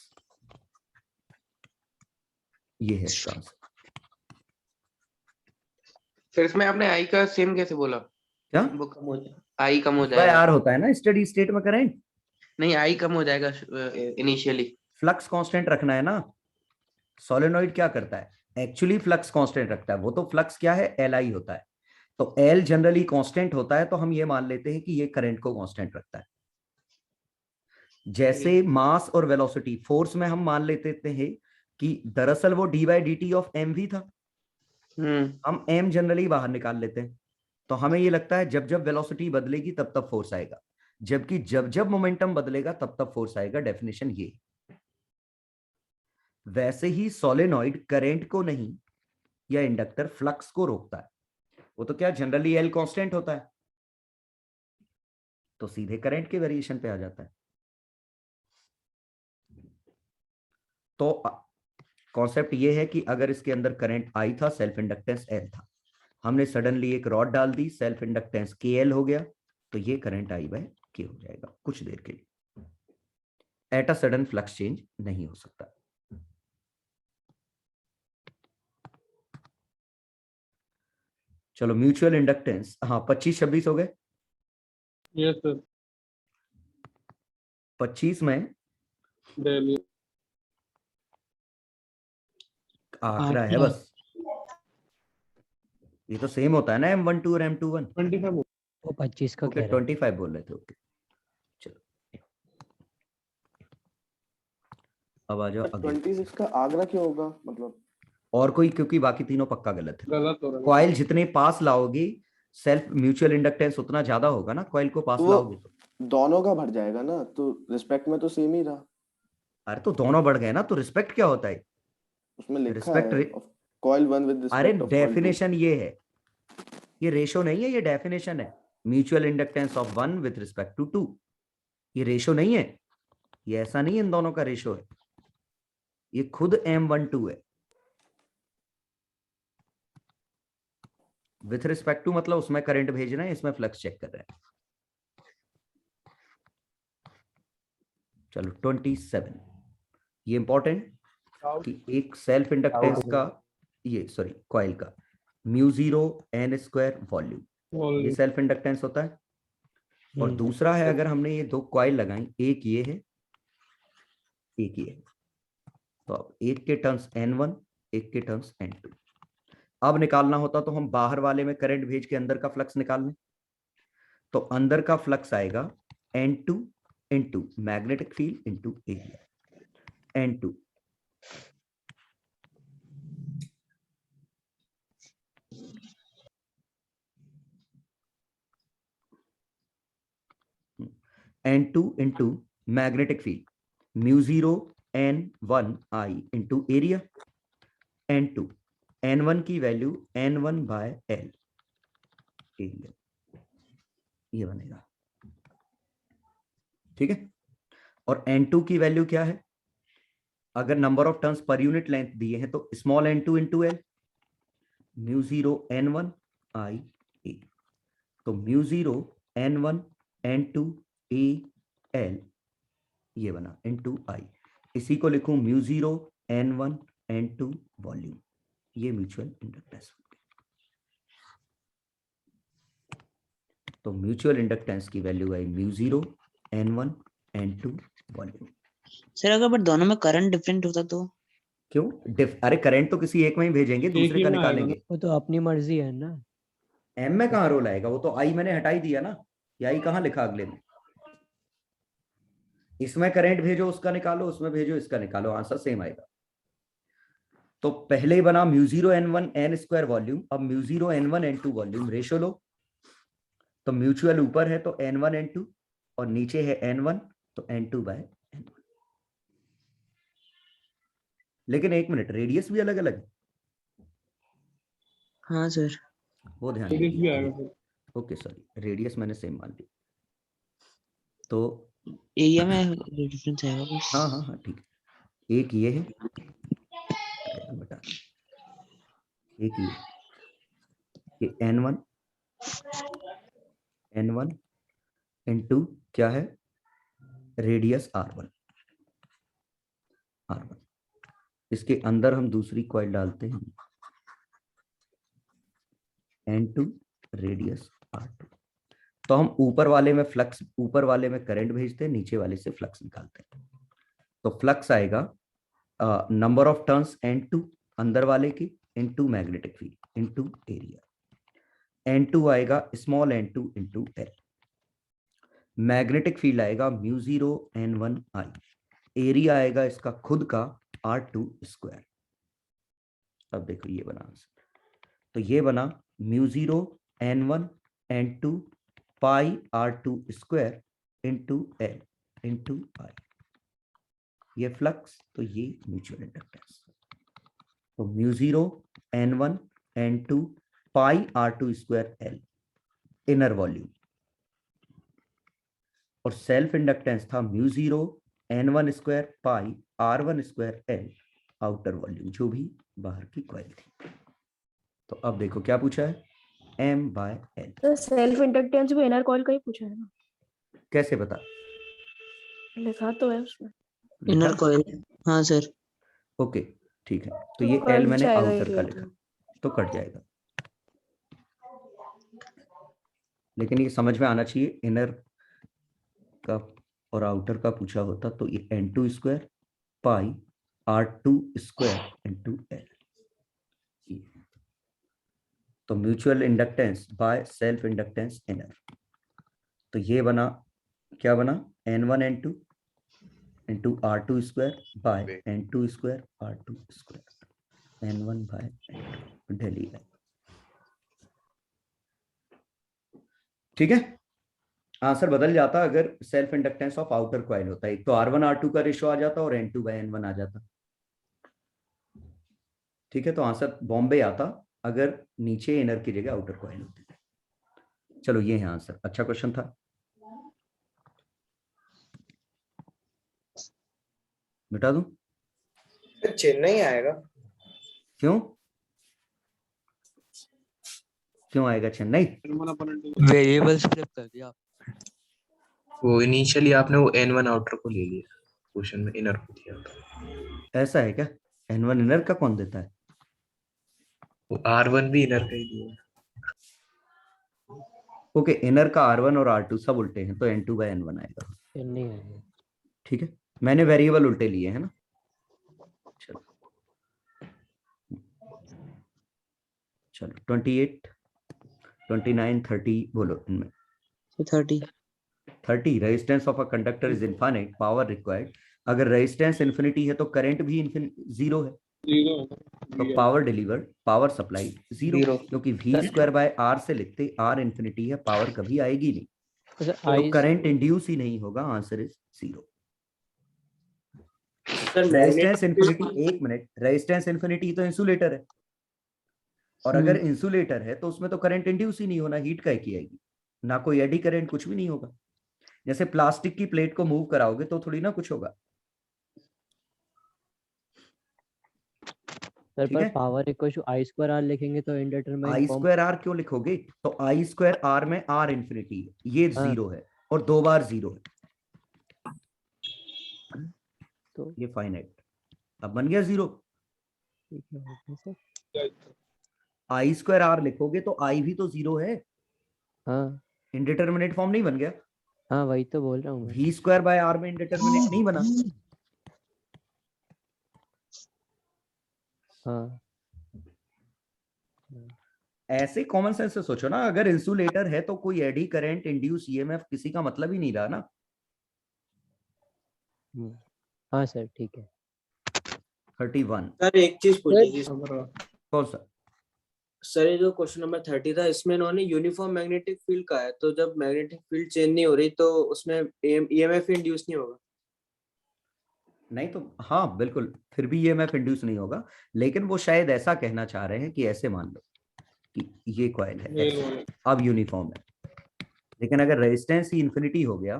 ये है इसका आंसर। फिर इसमें आपने आई का सेम कैसे बोला? क्या वो कम हो जाए, आई कम हो भाई जाएगा। यार होता है ना स्टडी स्टेट में करंट, नहीं आई कम हो जाएगा इनिशियली। फ्लक्स कांस्टेंट रखना है ना। सोलेनोइड क्या करता है, एक्चुअली फ्लक्स कांस्टेंट रखता है, वो तो फ्लक्स क्या है, Li होता है। तो L जनरली कांस्टेंट होता है, तो हम ये मान लेते हैं कि ये करंट को कांस्टेंट रखता है। जैसे मास और वेलोसिटी, फोर्स में हम मान लेते हैं कि दरअसल वो d/dt ऑफ mv था, हम m जनरली बाहर निकाल लेते हैं, तो हमें ये लगता है जब जब वेलोसिटी बदलेगी तब तब फोर्स आएगा, जबकि जब जब मोमेंटम बदलेगा तब तब फोर्स आएगा। डेफिनेशन ये। वैसे ही सोलेनॉइड करंट को नहीं, या इंडक्टर फ्लक्स को रोकता है, वो तो क्या जनरली L कांस्टेंट होता है, तो सीधे करंट के वेरिएशन पे आ जाता है। तो कॉन्सेप्ट ये है कि अगर इसके अंदर करंट I था, सेल्फ इंडक्टेंस L था, हमने सडनली एक रॉड डाल दी, सेल्फ इंडक्टेंस KL हो गया, तो ये करंट I/K हो जाएगा कुछ देर के लिए। At a sudden flux change नहीं हो सकता। चलो म्यूचुअल इंडक्टेंस, हाँ 25-26 हो गए। Yes sir. 25 में आंकड़ा है बस, ये तो सेम होता है ना M12 और M21। 25 वो 25 का ओके कह रहा है। 25 बोल रहे थे, ओके चलो अब आ जाओ अगले। 26 का आगरा क्यों होगा मतलब? और कोई, क्योंकि बाकी तीनों पक्का गलत है। गलत हो रहा है। कॉइल जितने पास लाओगे, सेल्फ म्यूचुअल इंडक्टेंस उतना ज्यादा होगा ना, कॉइल को पास तो वो लाओगे तो। दोनों का भर जाएगा ना, तो रिस्पेक्ट में तो सेम ही रहा। अरे तो दोनों बढ़ गए ना, तो रिस्पेक्ट क्या होता है उसमें लिखा रिस्पेक्ट है कॉइल 1 विद अरे रिस्पेक्ट ऑफ कॉइल 2। डेफिनेशन ये है, ये रेशो नहीं है, ये डेफिनेशन है। Mutual inductance of 1 with respect to 2, ये रेशो नहीं है, ये ऐसा नहीं है इन दोनों का रेशो है, ये खुद M12 है। विथ रिस्पेक्ट टू मतलब उसमें करंट भेज रहे हैं, इसमें फ्लक्स चेक कर रहे हैं। चलो 27, ये इंपॉर्टेंट कि एक सेल्फ इंडक्टेंस का, ये सॉरी कॉइल का μ0 n² वॉल्यूम, ये सेल्फ इंडक्टेंस होता है। और दूसरा है, अगर हमने ये दो कॉइल लगाई, एक ये है एक ये है, तो अब एक के टर्म्स N1, एक के टर्म्स N2। अब निकालना होता तो हम बाहर वाले में करंट भेज के अंदर का फ्लक्स निकाल लें, तो अंदर का फ्लक्स आएगा N2 into magnetic field into area. N2 N2 into magnetic field mu 0 N1 I into area. N2 N1 की value N1 by L area, ये बनेगा, ठीक है। और N2 की वैल्यू क्या है, अगर number of turns per unit length दिए हैं तो small n2 into L, mu 0 n1 आई ए, तो mu 0 n1 n2 A L, ये बना इंटू आई। इसी को लिखूं म्यू 0 n1 n2 वॉल्यूम, ये म्यूचुअल इंडक्टेंस। तो म्यूचुअल इंडक्टेंस की वैल्यू आई mu 0 n1 n2 volume. Sir अगर बट दोनों में करंट डिफरेंट होता तो क्यों? अरे करंट तो किसी एक में ही भेजेंगे, दूसरे का निकालेंगे। वो तो अपनी मर्जी है ना। एम में कहाँ रोल आएगा, वो तो आई मैंने हटाई दिया ना, ये आई कहाँ लिखा अगले में। इसमें करंट भेजो उसका निकालो, उसमें भेजो इसका निकालो, आंसर सेम आएगा। तो पहले ही बना mu 0 n1 n square volume, अब mu 0 n1 n2 volume, ratio लो। तो म्यूचुअल ऊपर है तो n1 n2 और नीचे है n1 तो n2 बाय n1। लेकिन एक मिनट, रेडियस भी अलग अलग है। हाँ सर, वो ध्यान दीजिए। ओके सॉरी, रेडियस मैंने सेम मान ली, तो एरिया में डिफरेंस आएगा बस। हाँ हाँ हाँ ठीक है। एक ये है बटा, एक ये n1 n1 क्या है, रेडियस r1। इसके अंदर हम दूसरी कॉइल डालते हैं, n2 रेडियस r2। तो हम ऊपर वाले में फ्लक्स, ऊपर वाले में करंट भेजते हैं, नीचे वाले से फ्लक्स निकालते हैं। तो फ्लक्स आएगा नंबर ऑफ टर्न्स n2 अंदर वाले की into magnetic field into area. n2 आएगा small n2 into L. Magnetic field आएगा म्यू 0 n1 आई, एरिया आएगा इसका खुद का r2 स्क्वायर। अब देखो ये बना आंसर, तो ये बना mu 0 n1 n2 pi r2 square into L into I. ये फ्लक्स, तो ये म्यूचुअल इंडक्टेंस। तो mu 0 n1 n2 pi r2 square L inner volume, और सेल्फ इंडक्टेंस था mu 0 n1 square pi r1 square L outer volume, जो भी बाहर की कॉइल थी। तो अब देखो क्या पूछा है, m बाय l। तो सेल्फ इंडक्टेंस भी इनर कॉइल का ही पूछा है ना? कैसे बता, लिखा तो है उसमें इनर कॉइल। हाँ सर। ओके ठीक है, तो ये कट l मैंने जाएगा आउटर ये का तो। लिखा, तो कट जाएगा। लेकिन ये समझ में आना चाहिए, इनर का और आउटर का पूछा होता तो ये n2 square pi r2 square into L. तो mutual inductance by self inductance inner, तो ये बना, क्या बना, n1 n2 into r2 square by n2 square r2 square n1 by n2 डेली है। ठीक है, आंसर बदल जाता अगर self inductance of outer coil होता है, एक तो r1 r2 का रेशो आ जाता और n2 बाय n1 आ जाता। ठीक है, तो आंसर बॉम्बे आता अगर नीचे इनर की जगह आउटर कॉइल होती है। चलो ये है आंसर, अच्छा क्वेश्चन था। मिटा दूं? चेन्नई आएगा। क्यों क्यों आएगा चेन्नई? वेरिएबल्स फ्लिप कर दिया। वो इनिशियली आपने वो n1 आउटर को ले लिया, क्वेश्चन में इनर को दिया था। ऐसा है क्या? n1 इनर का कौन देता है? वो r1 भी इनर का ही दिया। ओके, इनर का r1 और r2 सब उल्टे हैं, तो n2 बाय n1 आएगा। नहीं आएगा। ठीक है, मैंने वेरिएबल उल्टे लिए है ना। चलो चलो 28 29 30 बोलो इनमें। 30 30 resistance of a conductor is infinite, power required. अगर रेजिस्टेंस इन्फिनिटी है तो करंट भी जीरो है, तो power delivered, power supply zero, क्योंकि v स्क्वायर बाय r से लिखते r इन्फिनिटी है, पावर कभी आएगी नहीं, तो करंट इंड्यूस ही नहीं होगा, answer is zero. Resistance infinity, एक मिनट, रेजिस्टेंस इन्फिनिटी तो इंसुलेटर है, और अगर इंसुलेटर है तो उसमें तो करंट इंड्यूस ही नहीं होना, हीट का की आएगी, ना कोई एडी करंट, कुछ भी नहीं होगा। जैसे प्लास्टिक की प्लेट को मूव कराओगे तो थोड़ी ना कुछ होगा। सर पर power equal to I square R लिखेंगे तो इंडिटरमाइन आई स्क्वायर आर क्यों लिखोगे? तो आई स्क्वायर आर में आर इन्फिनिटी है, ये जीरो है और 2 बार जीरो है, तो ये फाइनाइट, अब बन गया जीरो। आई स्क्वायर आर लिखोगे तो आई भी तो जीरो है, हाँ इंडिटरमिनेट फॉर्म नहीं बन गया? हाँ वही तो बोल रहा हूँ मैं। v स्क्वायर बाय r में इंडिटरमिनेट नहीं बना? हाँ ऐसे कॉमन सेंस से सोचो ना, अगर इंसुलेटर है तो कोई एडी करंट, इंड्यूस ईएमएफ किसी का मतलब ही नहीं रहा ना। हाँ सर ठीक है। 31 सर एक चीज पूछी, कौन सा? सर ये जो क्वेश्चन नंबर 30 था इसमें इन्होंने यूनिफॉर्म मैग्नेटिक फील्ड का है, तो जब मैग्नेटिक फील्ड चेंज नहीं हो रही तो उसमें ईएमएफ इंड्यूस नहीं होगा? नहीं तो हाँ बिल्कुल, फिर भी ईएमएफ इंड्यूस नहीं होगा, लेकिन वो शायद ऐसा कहना चाह रहे हैं कि ऐसे मान लो कि ये कॉइल है, अब यूनिफॉर्म है, लेकिन अगर रेजिस्टेंस ही इंफिनिटी हो गया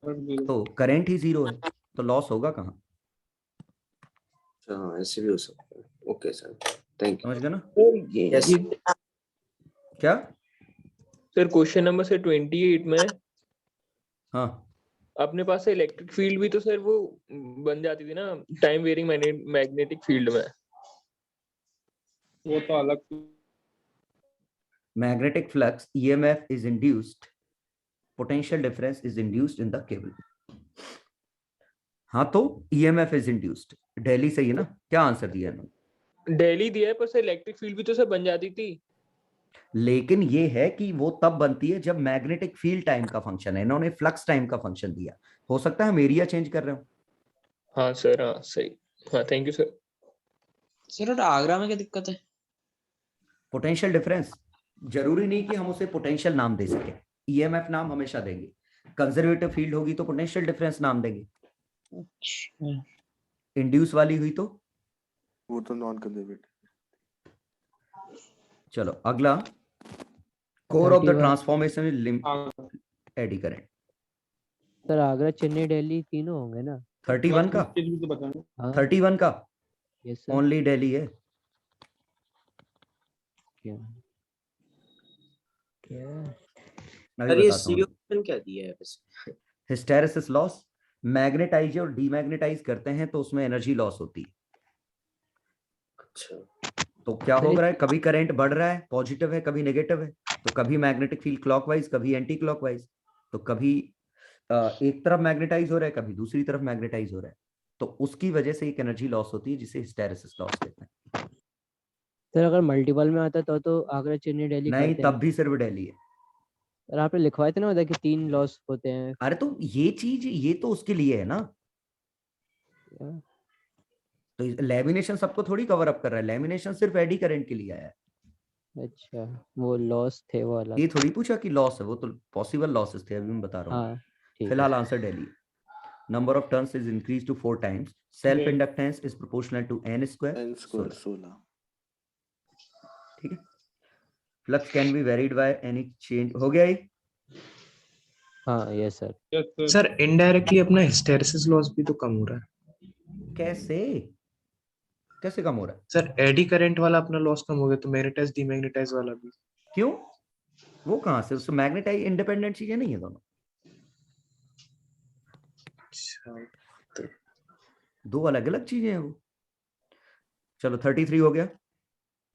तो करंट ही जीरो है, तो लॉस होगा कहाँ? हाँ ऐसे भी हो सकता है। Okay sir, thank you. समझ गए ना? यस क्या सर क्वेश्चन नंबर से 28 में हाँ अपने पास से इलेक्ट्रिक फील्ड भी तो सर वो बन जाती थी ना टाइम वेरिंग मैग्नेटिक फील्ड में, वो तो अलग। magnetic flux EMF is induced, potential difference is induced in the cable। हाँ तो EMF is induced, दिल्ली सही है ना? क्या आंसर दिया इन्होंने? दिल्ली दिया है, पर सर इलेक्ट्रिक फील्ड भी तो सर बन जाती थी। लेकिन ये है कि वो तब बनती है जब मैग्नेटिक फील्ड टाइम का फंक्शन है, इन्होंने फ्लक्स टाइम का फंक्शन दिया। हो सकता है हम एरिया चेंज कर रहे हो। हाँ सर, हाँ सही, हाँ thank you sir. Sir Agra में क्या दिक्कत है? पोटेंशियल डिफरेंस, जरूरी नहीं कि हम उसे पोटेंशियल नाम दे सके, ईएमएफ नाम हमेशा देंगे। कंजर्वेटिव फील्ड होगी तो पोटेंशियल डिफरेंस नाम देंगे। इंड्यूस वाली हुई तो वो तो नॉन कंजर्वेटिव। चलो अगला, core of the transformation eddy current. Sir Agra, Chennai, Delhi तीनों होंगे ना? 31 का? 31 का ओनली दिल्ली है। क्या सर ये सी ऑप्शन क्या दिया है वैसे? हिस्टेरेसिस लॉस, मैग्नेटाइज और डीमैग्नेटाइज करते हैं तो उसमें एनर्जी लॉस होती है। अच्छा, तो क्या हो रहा है, कभी करंट बढ़ रहा है पॉजिटिव है, कभी नेगेटिव है, तो कभी मैग्नेटिक फील्ड क्लॉकवाइज, कभी एंटी क्लॉकवाइज, तो कभी एक तरफ मैग्नेटाइज हो रहा है, कभी दूसरी तरफ मैग्नेटाइज हो रहा है, तो उसकी वजह से एक एनर्जी लॉस होती है जिसे हिस्टेरेसिस लॉस कहते हैं। सर अगर मल्टीपल में आता तो आगरा, चेन्नई, दिल्ली नहीं, तब भी सिर्फ दिल्ली है। सर आपने लिखवाए थे ना उधर कि 3 लॉस होते हैं। अरे तो ये चीज, ये तो उसके लिए है ना, तो लैमिनेशन सबको थोड़ी कवर अप कर रहा है, लैमिनेशन सिर्फ एडी करंट के लिए आया है। अच्छा, वो लॉस थे वो अलग। ये थोड़ी पूछा कि लॉस है, वो तो पॉसिबल लॉसेस थे, अभी मैं बता रहा हूँ। फिलहाल answer Delhi. Number of turns is increase to 4 times, self inductance is proportional to n square 16। ठीक है। Flux can be varied by any change. हो गया ये? हाँ यस सर। सर इनडायरेक्टली अपना हिस्टेरेसिस लॉस भी तो कम हो रहा है। कैसे कैसे कम हो रहा है? सर एडी करंट वाला अपना लॉस कम हो गया, तो मैग्नेटाइज डीमैग्नेटाइज वाला भी। क्यों? वो कहां से? उसमें मैग्नेटाइज इंडिपेंडेंट चीजें नहीं है दोनों। दो अलग अलग चीजें हैं वो। चलो 33 हो गया।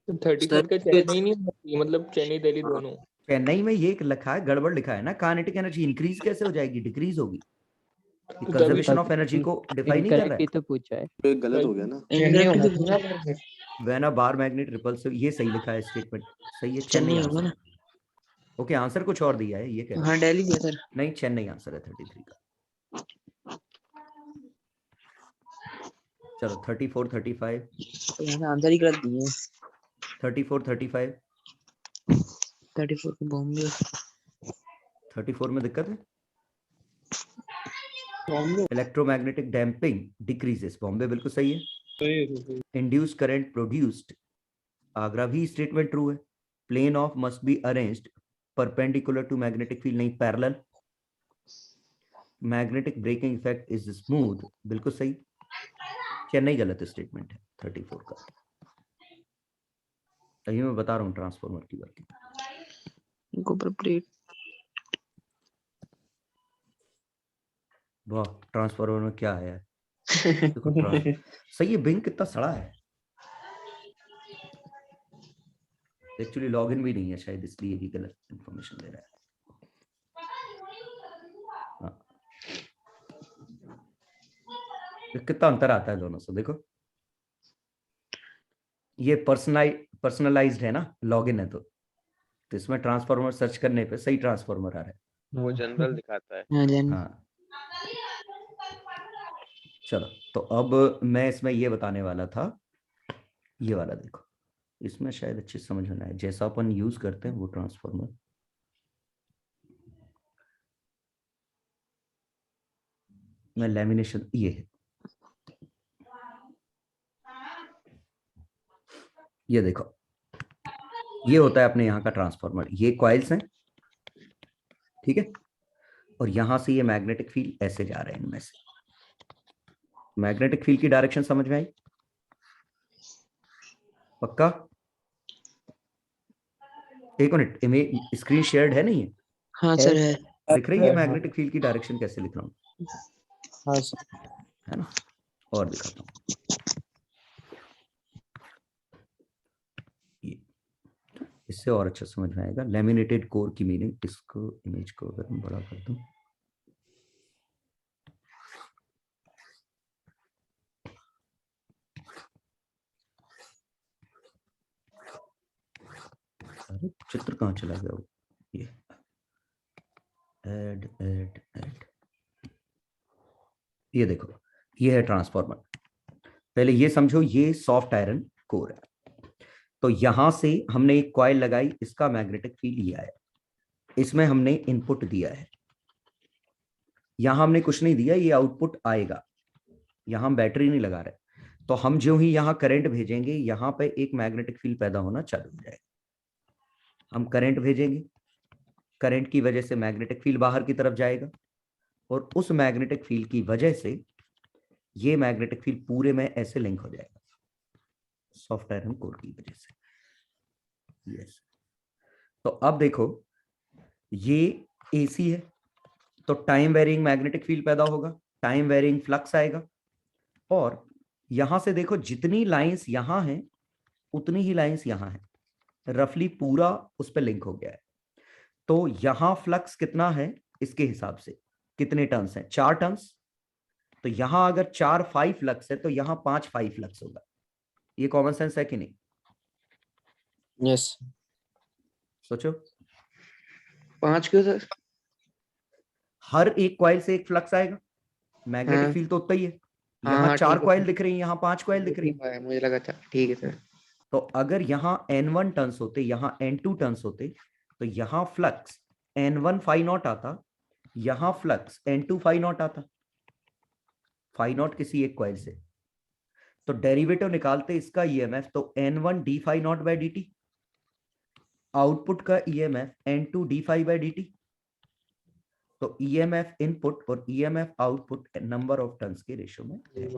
34 का चेन्नई नहीं होती, मतलब चेन्नई दिल्ली दोनों। चेन्नई में ये लिखा है, गड़बड़ लिखा है ना, काइनेटिक एनर्जी इंक्रीज कैसे हो जाएगी, डिक्रीज होगी। कंजर्वेशन ऑफ एनर्जी को डिफाइन नहीं कर रहा है। तो पूछा है, तो गलत हो गया ना। When a bar magnet repulsive, ये सही लिखा है स्टेटमेंट, सही है। चेन्नई होगा ना। ओके, आंसर कुछ और दिया है ये कह रहे हाँ दिल्ली दिया सर। नहीं, चेन्नई आंसर है 33 का। चलो 34 35 तो यहाँ आंसर ही गलत दिए 34 35 34 को बॉम्बे 34 में दिक्कत है। Bombay electromagnetic damping decreases, Bombay बिल्कुल सही है। इंड्यूस्ड करंट प्रोड्यूस्ड, आगरा भी स्टेटमेंट ट्रू है। Plane of must be arranged perpendicular to magnetic field, नहीं parallel. Magnetic braking effect is smooth, बिल्कुल सही। चेन्नई गलत स्टेटमेंट है 34 का। अभी मैं बता रहा हूँ ट्रांसफॉर्मर की वर्किंग। कॉपर प्लेट वाह, ट्रांसफॉर्मर में क्या है देखो सही है। बिंग कितना सड़ा है, एक्चुअली लॉगिन भी नहीं है शायद, इसलिए भी गलत इंफॉर्मेशन दे रहा है। हाँ। कितना अंतर आता है दोनों से देखो। ये पर्सनलाइज्ड है ना, लॉगिन है तो इसमें ट्रांसफॉर्मर सर्च करने पे सही ट्रांसफॉर्मर आ रहा है। वो जनरल दिखाता है। हाँ चलो, तो अब मैं इसमें ये बताने वाला था, ये वाला देखो, इसमें शायद अच्छे समझ में आए। जैसा अपन यूज करते हैं वो ट्रांसफॉर्मर, में लैमिनेशन ये है, ये देखो, ये होता है अपने यहाँ का ट्रांसफॉर्मर। ये कॉइल्स हैं, ठीक है, और यहां से ये मैग्नेटिक फील्ड ऐसे जा रहे हैं इनमें से। मैग्नेटिक फील्ड की डायरेक्शन समझ में आई? पक्का? एक मिनट, इमेज स्क्रीन शेयर्ड है नहीं है? हाँ सर है। दिख रही है मैग्नेटिक फील्ड की डायरेक्शन कैसे लिख रहा हूँ? हाँ सर है ना, और दिखाता हूँ। इससे और अच्छा समझ में आएगा लैमिनेटेड कोर की मीनिंग। इसको इमेज को अगर मैं बड़ा कर दूं, अरे चित्र कहाँ चला गया वो? ये ऐड ऐड ऐड, ये देखो, ये है ट्रांसफॉर्मर। पहले ये समझो, ये सॉफ्ट आयरन कोर है, तो यहां से हमने एक कॉइल लगाई, इसका मैग्नेटिक फील्ड ये आया, इसमें हमने इनपुट दिया है, यहां हमने कुछ नहीं दिया, ये आउटपुट आएगा। यहां हम बैटरी नहीं लगा रहे, तो हम जो ही यहां करंट भेजेंगे, यहां पे एक मैग्नेटिक फील्ड पैदा होना चालू हो जाएगा। हम करंट भेजेंगे, करंट की वजह से मैग्नेटिक फील्ड बाहर की तरफ जाएगा, और उस मैग्नेटिक फील्ड की वजह से ये मैग्नेटिक फील्ड पूरे में ऐसे लिंक हो जाएगा, सॉफ्ट आयरन कोर की वजह से। यस, तो अब देखो, ये एसी है, तो टाइम वेरिंग मैग्नेटिक फील्ड पैदा होगा, टाइम वेरिंग फ्लक्स आएगा, और यहां से देखो जितनी लाइंस यहां हैं उतनी ही लाइंस यहां हैं, रफली पूरा उस पर लिंक हो गया है। तो यहां फ्लक्स कितना है, इसके हिसाब से कितने टर्न्स हैं, 4 टर्न्स। तो यहां अगर 4 5 फ्लक्स है, तो यहां 5 5 फ्लक्स होगा। ये कॉमन सेंस है कि नहीं? यस। सोचो, 5 क्यों सर? हर एक कॉइल से एक फ्लक्स आएगा, मैग्नेटिक हाँ। फील्ड तो उतना ही है। हाँ, यहाँ हाँ, 4 ठीक है। कॉइल दिख रही है, यहाँ 5 कॉइल दिख रही है। मुझे लगा था, ठीक है सर। तो अगर यहाँ N1 टर्न्स होते, यहाँ N2 टर्न्स होते, तो यहाँ फ्लक्स N1 फाई नॉट आता, यहाँ फ्लक्स N2 फाई नॉट आता, फाई नॉट किसी एक कॉइल से। तो डेरिवेटिव निकालते इसका ईएमएफ, तो N1 d phi not by dt, output का EMF N2 d phi by dt। तो ईएमएफ इनपुट और EMF output number of turns के रेशियो में है।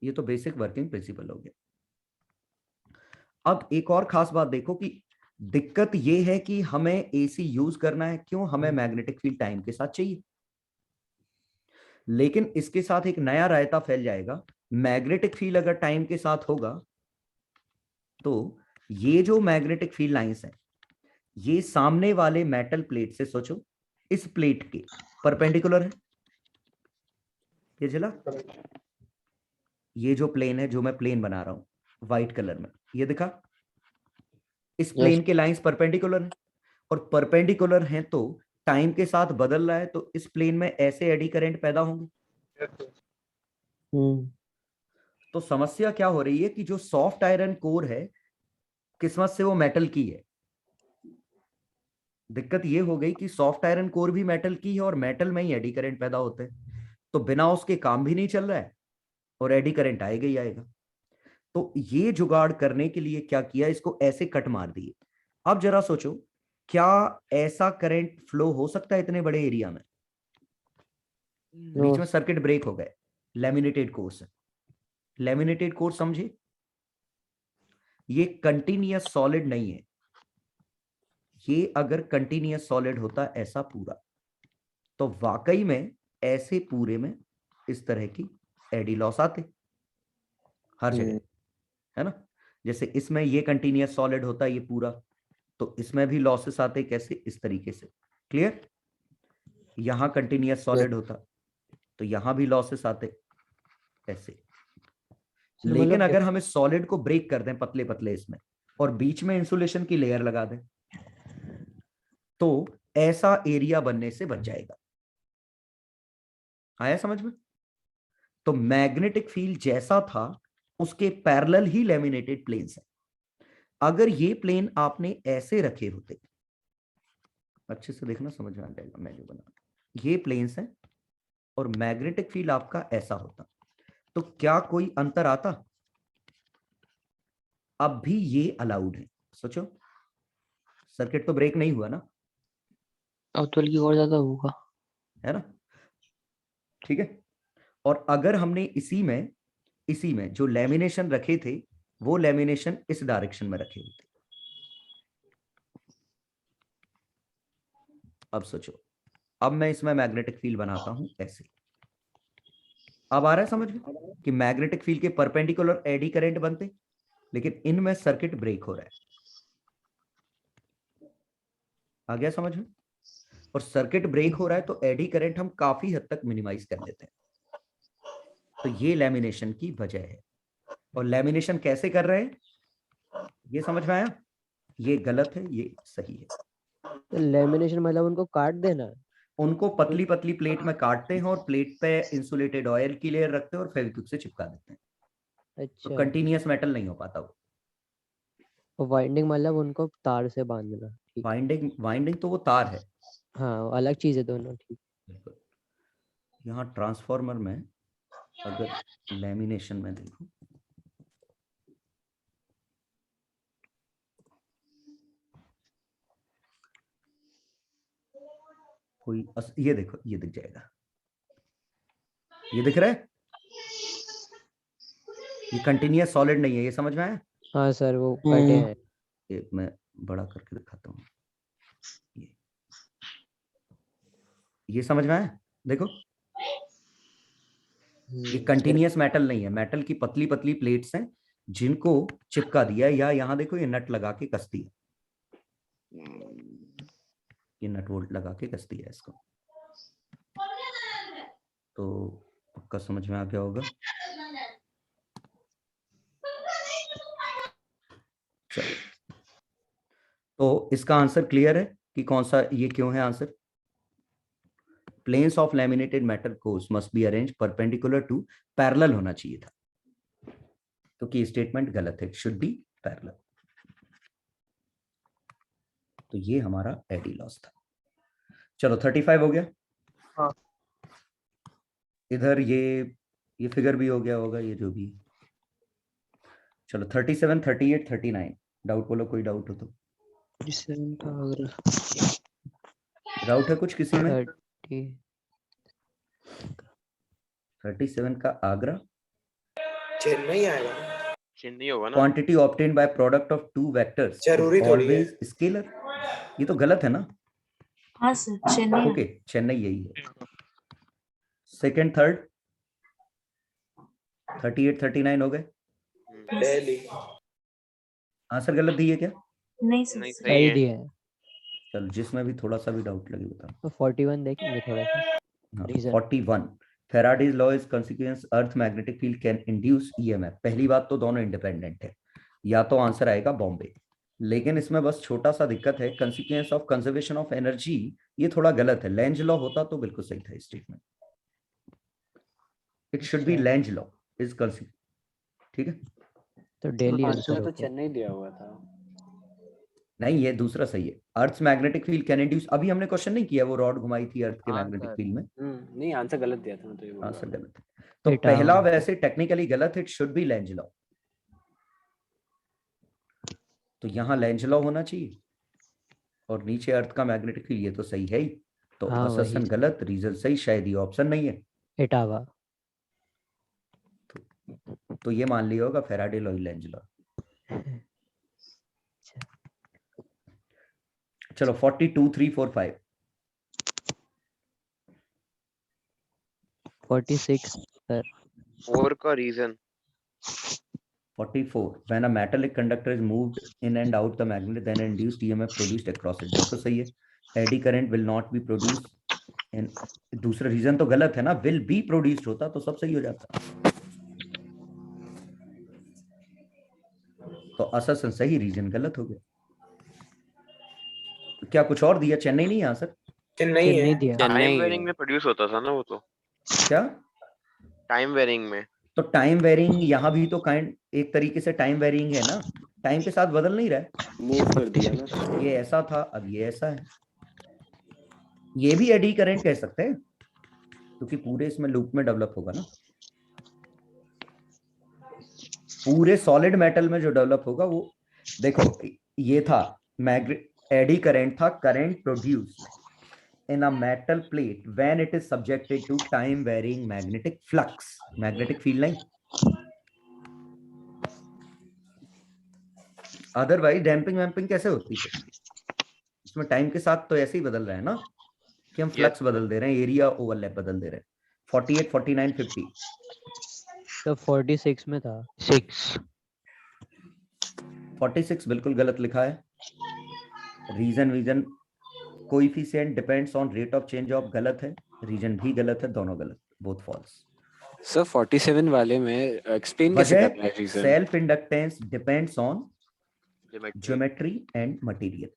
ये तो बेसिक वर्किंग प्रिंसिपल हो गया। अब एक और खास बात देखो कि दिक्कत ये है कि हमें एसी यूज करना है, क्यों? हमें मैग्नेटिक फील्ड टाइम के साथ चाहिए, लेकिन इसके साथ एक नया रायता फैल जाएगा। मैग्नेटिक फील्ड अगर टाइम के साथ होगा, तो ये जो मैग्नेटिक फील्ड लाइंस हैं, ये सामने वाले मेटल प्लेट से, सोचो इस प्लेट के परपेंडिकुलर है। ये चला, ये जो प्लेन है, जो मैं प्लेन बना रहा हूं व्हाइट कलर में, ये दिखा, इस प्लेन के लाइंस परपेंडिकुलर है। और परपेंडिकुलर हैं तो टाइम के साथ बदल रहा है, तो इस प्लेन में ऐसे एडी करंट पैदा होंगे। तो समस्या क्या हो रही है कि जो सॉफ्ट आयरन कोर है, किस्मत से वो मेटल की है। दिक्कत ये हो गई कि सॉफ्ट आयरन कोर भी मेटल की है और मेटल में ही एडी करंट पैदा होते हैं, तो बिना उसके काम भी नहीं चल रहा है और एडी करंट आएगा ही आएगा। तो ये जुगाड़ करने के लिए क्या किया, इसको ऐसे कट मार दिए। अब जरा सोचो, क्या ऐसा करंट फ्लो हो सकता है इतने बड़े एरिया में? बीच में सर्किट ब्रेक हो गए। लैमिनेटेड कोर्स, लैमिनेटेड कोर्स समझे, ये कंटिन्यूअस सॉलिड नहीं है। ये अगर कंटिन्यूअस सॉलिड होता ऐसा पूरा, तो वाकई में ऐसे पूरे में इस तरह की एडी लॉस आते हर जगह, है ना। जैसे इसमें ये कंटिन्यूअस सॉलिड होता ये पूरा, तो इसमें भी लॉसेस आते कैसे, इस तरीके से। क्लियर? यहां कंटिन्यूअस सॉलिड होता तो यहां भी लॉसेस आते ऐसे। लेकिन अगर हम इस सॉलिड को ब्रेक कर दें पतले पतले इसमें, और बीच में इंसुलेशन की लेयर लगा दें, तो ऐसा एरिया बनने से बच जाएगा। आया समझ में? तो मैग्नेटिक फील्ड जैसा था उसके पैरेलल ही लैमिनेटेड प्लेन्स है। अगर ये प्लेन आपने ऐसे रखे होते, अच्छे से देखना समझ में आ जाएगा मैं जो बना, ये प्लेन्स हैं और मैग्नेटिक फील्ड आपका ऐसा होता, तो क्या कोई अंतर आता? अब भी ये अलाउड है। सोचो, सर्किट तो ब्रेक नहीं हुआ ना, अब तो बल्कि और ज्यादा होगा, है ना। ठीक है। और अगर हमने इसी में जो लैमिनेशन रखे थे, वो लैमिनेशन इस डायरेक्शन में रखे होते, अब सोचो, अब मैं इसमें मैग्नेटिक फील्ड बनाता हूं ऐसे। अब आ रहा है समझ में कि मैग्नेटिक फील्ड के परपेंडिकुलर एडी करंट बनते, लेकिन इनमें सर्किट ब्रेक हो रहा है। आ गया समझ में? और सर्किट ब्रेक हो रहा है तो एडी करंट हम काफी हद तक मिनिमाइज कर देते हैं। तो ये लैमिनेशन की वजह है। और लैमिनेशन कैसे कर रहे हैं, ये समझ में आया? ये गलत है, ये सही है। तो लेमिनेशन मतलब उनको काट देना, उनको पतली पतली प्लेट में काटते हैं और प्लेट पे इंसुलेटेड ऑयल की लेयर रखते हैं और फेविक्विक से चिपका देते हैं। अच्छा। तो कंटीन्यूअस मेटल नहीं हो पाता वो। वाइंडिंग मतलब उनको तार से बांधना। वाइंडिंग तो वो तार है, हाँ अलग चीज है दोनों। ठीक। यहाँ ट्रांसफार्मर में अगर लैमिनेशन में देखो, कोई ये देखो, ये दिख जाएगा, ये दिख रहा है, ये कंटिन्यूअस सॉलिड नहीं है, ये समझ में आया? हाँ सर वो कटे हैं। ये मैं बड़ा करके दिखाता हूँ, ये समझ में आया? देखो, ये कंटिन्यूअस मेटल नहीं है, मेटल की पतली पतली प्लेट्स हैं जिनको चिपका दिया, या यहाँ देखो ये नट लगा के कसती है, ये नट बोल्ट लगा के कसती है इसको। तो पक्का समझ में आ गया होगा। चलो, तो इसका आंसर क्लियर है कि कौन सा, ये क्यों है answer? Planes of laminated metal cores must be arrange perpendicular to, parallel होना चाहिए था, क्योंकि ये स्टेटमेंट गलत है, शुड बी पैरेलल। तो ये हमारा एडी लॉस था। चलो 35 हो गया। हाँ। इधर ये फिगर भी हो गया होगा, ये जो भी। चलो 37, 38, 39, डाउट बोलो, कोई डाउट हो तो। 37 का अगर डाउट है कुछ किसी में? 37 का आगरा, चेन्नई आएगा, चेन्नई होगा ना। Quantity obtained by product of two vectors जरूरी थोड़ी है। Always scalar. ये तो गलत है ना? हाँ सर, चेन्नई। ओके, चेन्नई यही है। सेकंड, थर्ड, 38, 39 हो गए। दिल्ली। आंसर गलत दिए क्या? नहीं सर, सही आईडी है। चलो, जिसमें भी थोड़ा सा भी डाउट लगे बताओ। तो 41 देखेंगे थोड़ा सा। हाँ, Reason. 41 Faraday's law is consequence earth magnetic field can induce EMF. पहली बात तो दोनों इंडिपेंडेंट है, या तो आंसर आएगा बॉम्बे, लेकिन इसमें बस छोटा सा दिक्कत है, consequence of conservation of energy, ये थोड़ा गलत है। लेंज लॉ होता तो बिल्कुल सही था statement. It should be Lenz law is consequence. ठीक है, तो डेली आंसर आंसर में तो होगा। चेन्नई दिया हुआ था। नहीं, ये दूसरा सही है। Earth magnetic field can induce, अभी हमने क्वेश्चन नहीं किया, वो रॉड घुमाई थी अर्थ के मैग्नेटिक फील्ड में। नहीं, आंसर गलत दिया था, मैं तो ये बोल रहा आंसर हूँ। गलत है। तो पहला वैसे टेक्निकली गलत, it should be Lenz law. तो यहाँ लेंज लॉ होना चाहिए और नीचे अर्थ का मैग्नेटिक फील्ड, ये तो सही है ही। तो हाँ, असर्शन वही। गलत, रीजन सही, शायद ये ऑप्शन नहीं है। इटावा। तो ये मान लिया होगा फैराडे लॉ, लेंज लॉ। चलो 42 3 4 5 46 सर। 4 का reason 44 when a metallic conductor is moved in and out the magnet, then induced EMF produced across it। बिल्कुल सही है। Eddy current will not be produced and दूसरा रीजन तो गलत है ना, will be produced होता तो सब सही हो जाता। तो असर सही, रीजन गलत हो गया। तो क्या कुछ और दिया? चेन्नई नहीं आंसर? चेन्नई है। टाइम वेरिंग में प्रोड्यूस होता था ना वो तो। क्या टाइम वेरिंग में? तो टाइम वेरिंग यहाँ भी तो काइंड एक तरीके से टाइम वेरिंग है ना, टाइम के साथ बदल नहीं रहा है, मूव कर दिया ना। ये ऐसा था अब ये ऐसा है। ये भी एडी करंट कह सकते हैं क्योंकि पूरे इसमें लूप में डेवलप होगा ना, पूरे सॉलिड मेटल में जो डेवलप होगा वो। देखो ये था एडी करंट था, current produced in a metal plate when it is subjected to time varying magnetic flux, magnetic field नहीं। अदरवाइज डैम्पिंग वैम्पिंग कैसे होती है? इसमें टाइम के साथ तो ऐसे ही बदल रहा है ना कि हम फ्लक्स बदल दे रहे हैं, एरिया ओवरलैप बदल दे रहे हैं। 48 49 50 तो 46 में था 6। 46 बिल्कुल गलत लिखा है। Reason coefficient depends on rate of change of गलत है, रीजन भी गलत है, दोनों गलत, बोथ फॉल्स। सर 47 वाले में एक्सप्लेन कैसे करना है reason? Self inductance depends on geometry and material.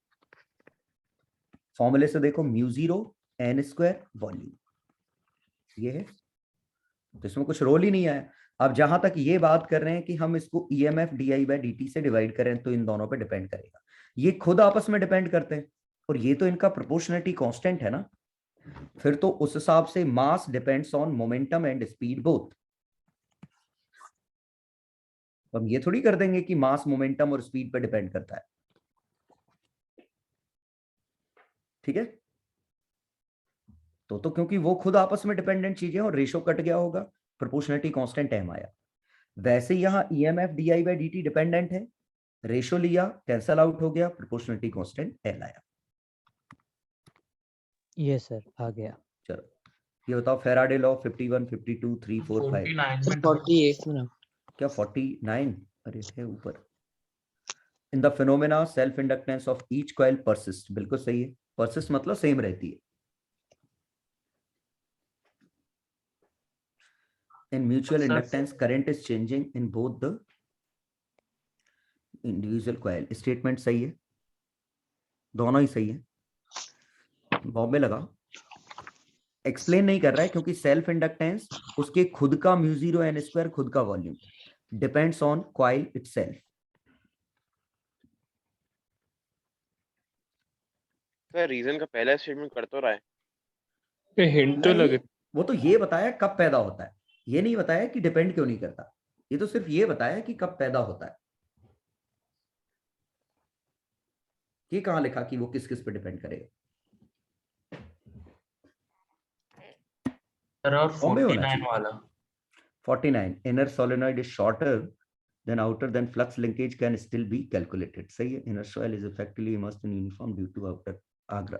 फॉर्मूले से देखो, μ0 n² वॉल्यूम, ये है। तो इसमें कुछ रोल ही नहीं आया। अब जहां तक ये बात कर रहे हैं कि हम इसको EMF di/dt से डिवाइड करें तो इन दोनों पे डिपेंड करेगा, ये खुद आपस में डिपेंड करते हैं और ये तो इनका प्रोपोर्शनलिटी कांस्टेंट है ना, फिर तो उस हिसाब से mass depends on momentum and speed both. हम ये थोड़ी कर देंगे कि मास मोमेंटम और स्पीड पे डिपेंड करता है। ठीक है, तो क्योंकि वो खुद आपस में डिपेंडेंट चीजें और रेशो कट गया होगा, प्रोपोर्शनलिटी कांस्टेंट m आया। वैसे यहां EMF di/dt डिपेंडेंट है, रेशो लिया कैंसल आउट हो गया, प्रोपोर्शनलिटी कांस्टेंट l आया। ये सर आ गया। चलो ये बताओ फैराडे लॉ 51 52 3 4 5 48 में क्या 49? अरे है ऊपर। In the phenomena self inductance of each coil persist, बिल्कुल सही है। परसिस्ट मतलब सेम रहती है। In mutual inductance current is changing in both the individual coil, statement सही है, दोनों ही सही है। बॉम्बे लगा, एक्सप्लेन नहीं कर रहा है क्योंकि सेल्फ इंडक्टेंस उसके खुद का μ0 n², खुद का volume, depends on coil itself. Reason का पहला स्टेटमेंट कर तो रहा है, हिंट तो लगे। वो तो ये बताया कब पैदा होता है, ये नहीं बताया कि डिपेंड क्यों नहीं करता, ये तो सिर्फ ये बताया कि कब पैदा होता है। ये कहां लिखा कि वो किस किस पे डिपेंड करेगा? और 49 वाला 49 inner solenoid is shorter than outer, then flux linkage can still be calculated। सही है। inner soil is effectively immersed in uniform due to outer Agra.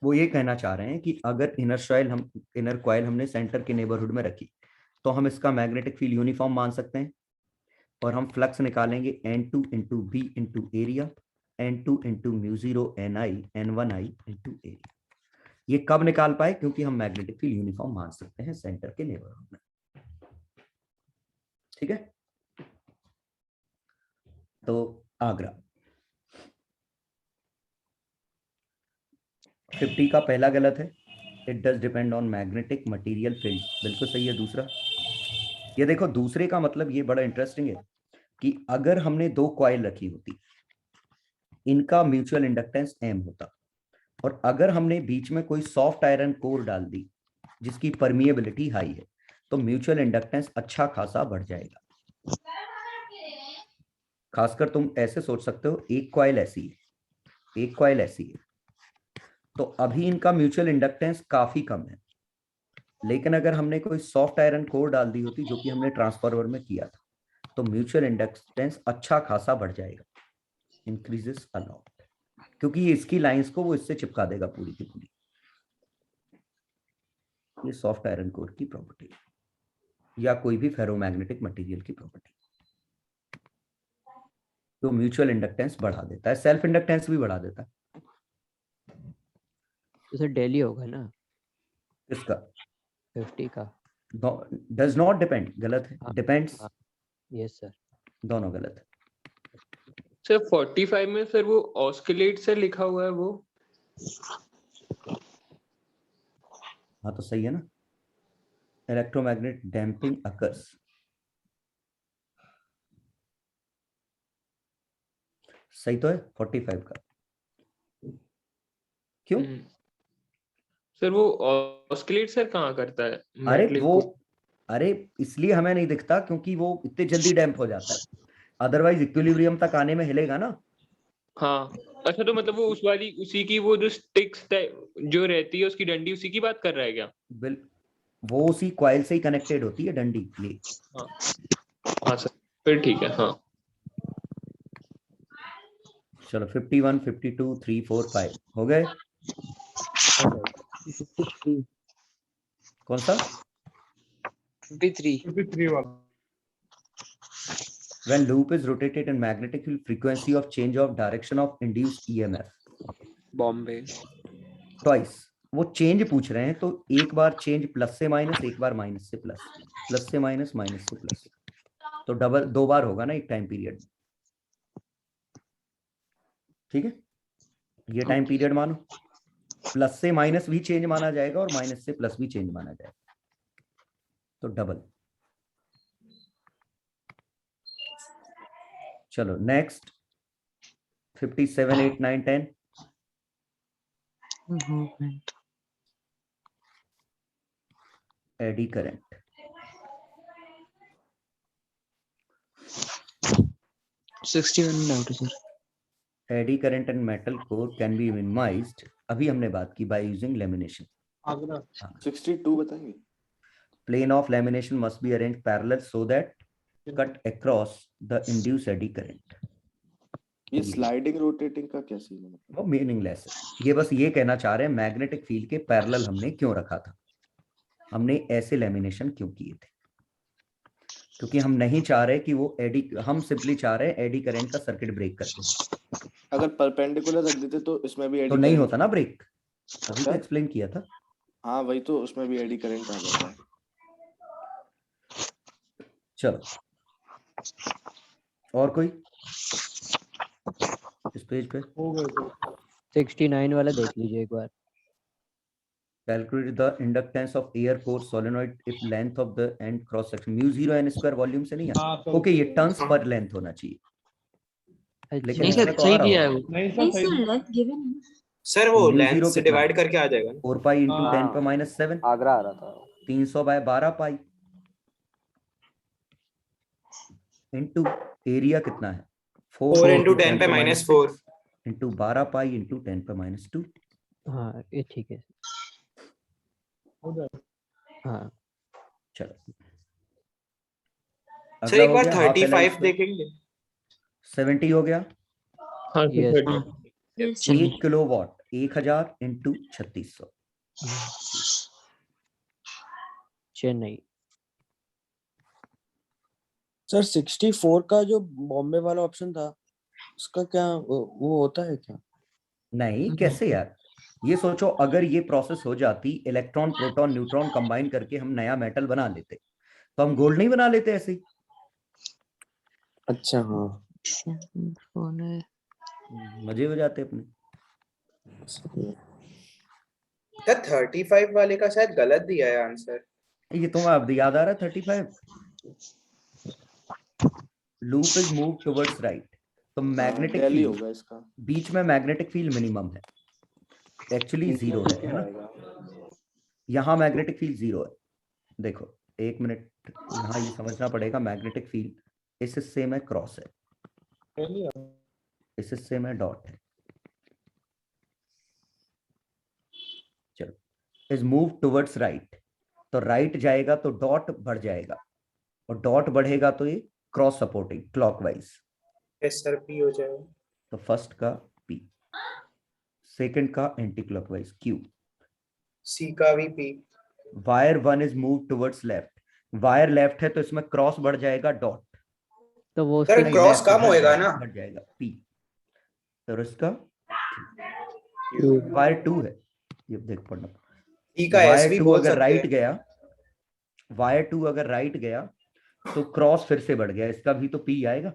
वो ये कहना चाह रहे हैं कि अगर इनर कॉइल हमने सेंटर के नेबरहुड में रखी तो हम इसका मैग्नेटिक फील्ड यूनिफॉर्म मान सकते हैं और हम फ्लक्स निकालेंगे N2 into B into area, N2 into μ0 Ni N1I into area. ये कब निकाल पाए? क्योंकि हम मैग्नेटिक फील्ड यूनिफॉर्म मान सकते हैं सेंटर के नेबरहुड में। ठीक है, तो आगरा। 50 का पहला गलत है, it does depend on magnetic material field, बिल्कुल सही है दूसरा। ये देखो दूसरे का मतलब ये बड़ा इंटरेस्टिंग है कि अगर हमने दो कॉइल रखी होती, इनका म्यूचुअल इंडक्टेंस M होता, और अगर हमने बीच में कोई सॉफ्ट आयरन कोर डाल दी जिसकी परमिएबिलिटी हाई है, तो म्यूचुअल इंडक्टेंस अच्छा खासा बढ़ जाएगा। खासकर तुम ऐसे सोच सकते हो, एक कॉइल ऐसी है, एक कॉइल ऐसी है, तो अभी इनका म्यूचुअल इंडक्टेंस काफी कम है, लेकिन अगर हमने कोई सॉफ्ट आयरन कोर डाल दी होती जो कि हमने ट्रांसफार्मर में किया था, तो म्यूचुअल इंडक्टेंस अच्छा खासा बढ़ जाएगा, इंक्रीजेस अ लॉट, क्योंकि इसकी लाइंस को वो इससे चिपका देगा पूरी की पूरी। ये सॉफ्ट आयरन कोर की प्रॉपर्टी या कोई भी फेरोमैग्नेटिक मटेरियल की प्रॉपर्टी, तो म्यूचुअल इंडक्टेंस बढ़ा देता है, सेल्फ इंडक्टेंस भी बढ़ा देता है। तो सर डेली होगा ना इसका 50 का? डज नॉट डिपेंड, गलत है, डिपेंड्स। यस सर, दोनों गलत है। सर 45 में सर वो ऑस्किलेट से लिखा हुआ है वो। हाँ तो सही है ना, इलेक्ट्रोमैग्नेट डैम्पिंग अकर्स। सही तो है 45 का। क्यों? सर वो ऑस्किलेट सर कहाँ करता है? अरे वो, अरे इसलिए हमें नहीं दिखता क्योंकि वो इतने जल्दी डैम्प हो जाता है, अदरवाइज इक्विलिब्रियम तक आने में हिलेगा ना। हाँ अच्छा, तो मतलब वो उस वाली उसी की वो जो स्टिक्स जो रहती है उसकी डंडी, उसी की बात कर रहा है क्या? वो उसी कॉइल से ही कनेक्टेड होती है डंडी। ये हाँ सर, फिर ठीक है। हाँ चलो 51, 52, 3, 4, 5 हो गए। कौन सा? 53 वाला। When loop is rotated in magnetic field, frequency of change of direction of induced EMF Bombay twice। वो चेंज पूछ रहे हैं, तो एक बार चेंज प्लस से माइनस, एक बार माइनस से प्लस, प्लस से माइनस, माइनस से प्लस, तो डबल दो बार होगा ना एक टाइम पीरियड। ठीक है, ये टाइम पीरियड मानो, प्लस से माइनस भी चेंज माना जाएगा और माइनस से प्लस भी चेंज माना जाएगा, तो डबल। चलो नेक्स्ट 57, 8, 9, 10 एडी करंट। 61 डाउट है sir. Eddy current and metal core can be minimised, अभी हमने बात की, बाय यूजिंग लेमिनेशन। 62 बताएंगे। Plane of lamination must be arranged parallel so that cut across the induced eddy current। ये sliding rotating का क्या scene है? वो मीनिंगलेस है, ये बस ये कहना चाह रहे हैं मैग्नेटिक फील्ड के पैरेलल हमने क्यों रखा था, हमने ऐसे लेमिनेशन क्यों किए थे, क्योंकि हम नहीं चाह रहे कि वो एडी, हम सिंपली चाह रहे हैं एडी करंट का सर्किट ब्रेक कर दे। अगर परपेंडिकुलर रख देते तो इसमें भी एडी तो नहीं होता ना ब्रेक, अभी तो एक्सप्लेन किया था। हाँ वही तो, उसमें भी एडी करंट आ जाता है। चलो और कोई इस पेज पे? 69 वाला देख लीजिए एक बार। Calculate the inductance of air core solenoid if length of the end cross section mu 0 n square volume से नहीं आता। ओके ये टर्न्स पर लेंथ होना चाहिए, लेकिन नहीं सर सही दिया है वो। नहीं सर लेंथ गिवन है। सर वो लेंथ से डिवाइड करके आ जाएगा। 4 पाई इंटू 10 पर माइनस 7 आगरा आ रहा था। 300 बाय 12 पाई इंटू एरिया कितना है 4 इंटू 10 पे माइनस 4 इंटू 12 पाई इंटू 10 पे माइनस 2। हाँ ये ठीक है। हाँ चलो सर एक बार 35 देखेंगे। 70 हो गया। हाँ Yes. 1 kilowatt 1000 into 3600 Chennai. Sir 64 का जो बॉम्बे वाला ऑप्शन था उसका क्या वो होता है क्या? नहीं कैसे यार, ये सोचो अगर ये प्रोसेस हो जाती, इलेक्ट्रॉन प्रोटॉन न्यूट्रॉन कंबाइन करके हम नया मेटल बना लेते, तो हम गोल्ड नहीं बना लेते ऐसे ही। अच्छा हाँ मजे हो जाते अपने। क्या 35 वाले का शायद गलत दिया है आंसर। ये तुम्हें अब याद आ रहा है 35? Loop is move towards right, तो मैग्नेटिक दिल्ली फील्ड होगा इसका। बीच में मैग्नेटिक फील्ड मिनिमम है, एक्चुअली जीरो है ना। यहाँ मैग्नेटिक फील्ड जीरो है। देखो एक मिनट, यहाँ ये समझना पड़ेगा, मैग्नेटिक फील्ड इस हिस्से में क्रॉस है, इस हिस्से में डॉट है। चलो, इज मूव टुवर्ड्स राइट, तो राइट जाएगा तो डॉट बढ़ जाएगा, और डॉट बढ़ेगा तो ये cross supporting clockwise. S sir P हो जाएगा। तो फर्स्ट का पी, सेकंड का एंटी क्लॉकवाइज क्यू, सी का भी P. Wire one is move towards left, wire left है तो इसमें क्रॉस बढ़ जाएगा डॉट, तो वो सर क्रॉस कम होएगा ना, बढ़ जाएगा पी। तो इसका वायर टू है, ये देख पढ़ना, ई का एस भी बोल अगर सकते राइट हैं। गया, वायर टू अगर राइट गया तो क्रॉस फिर से बढ़ गया, इसका भी तो पी आएगा।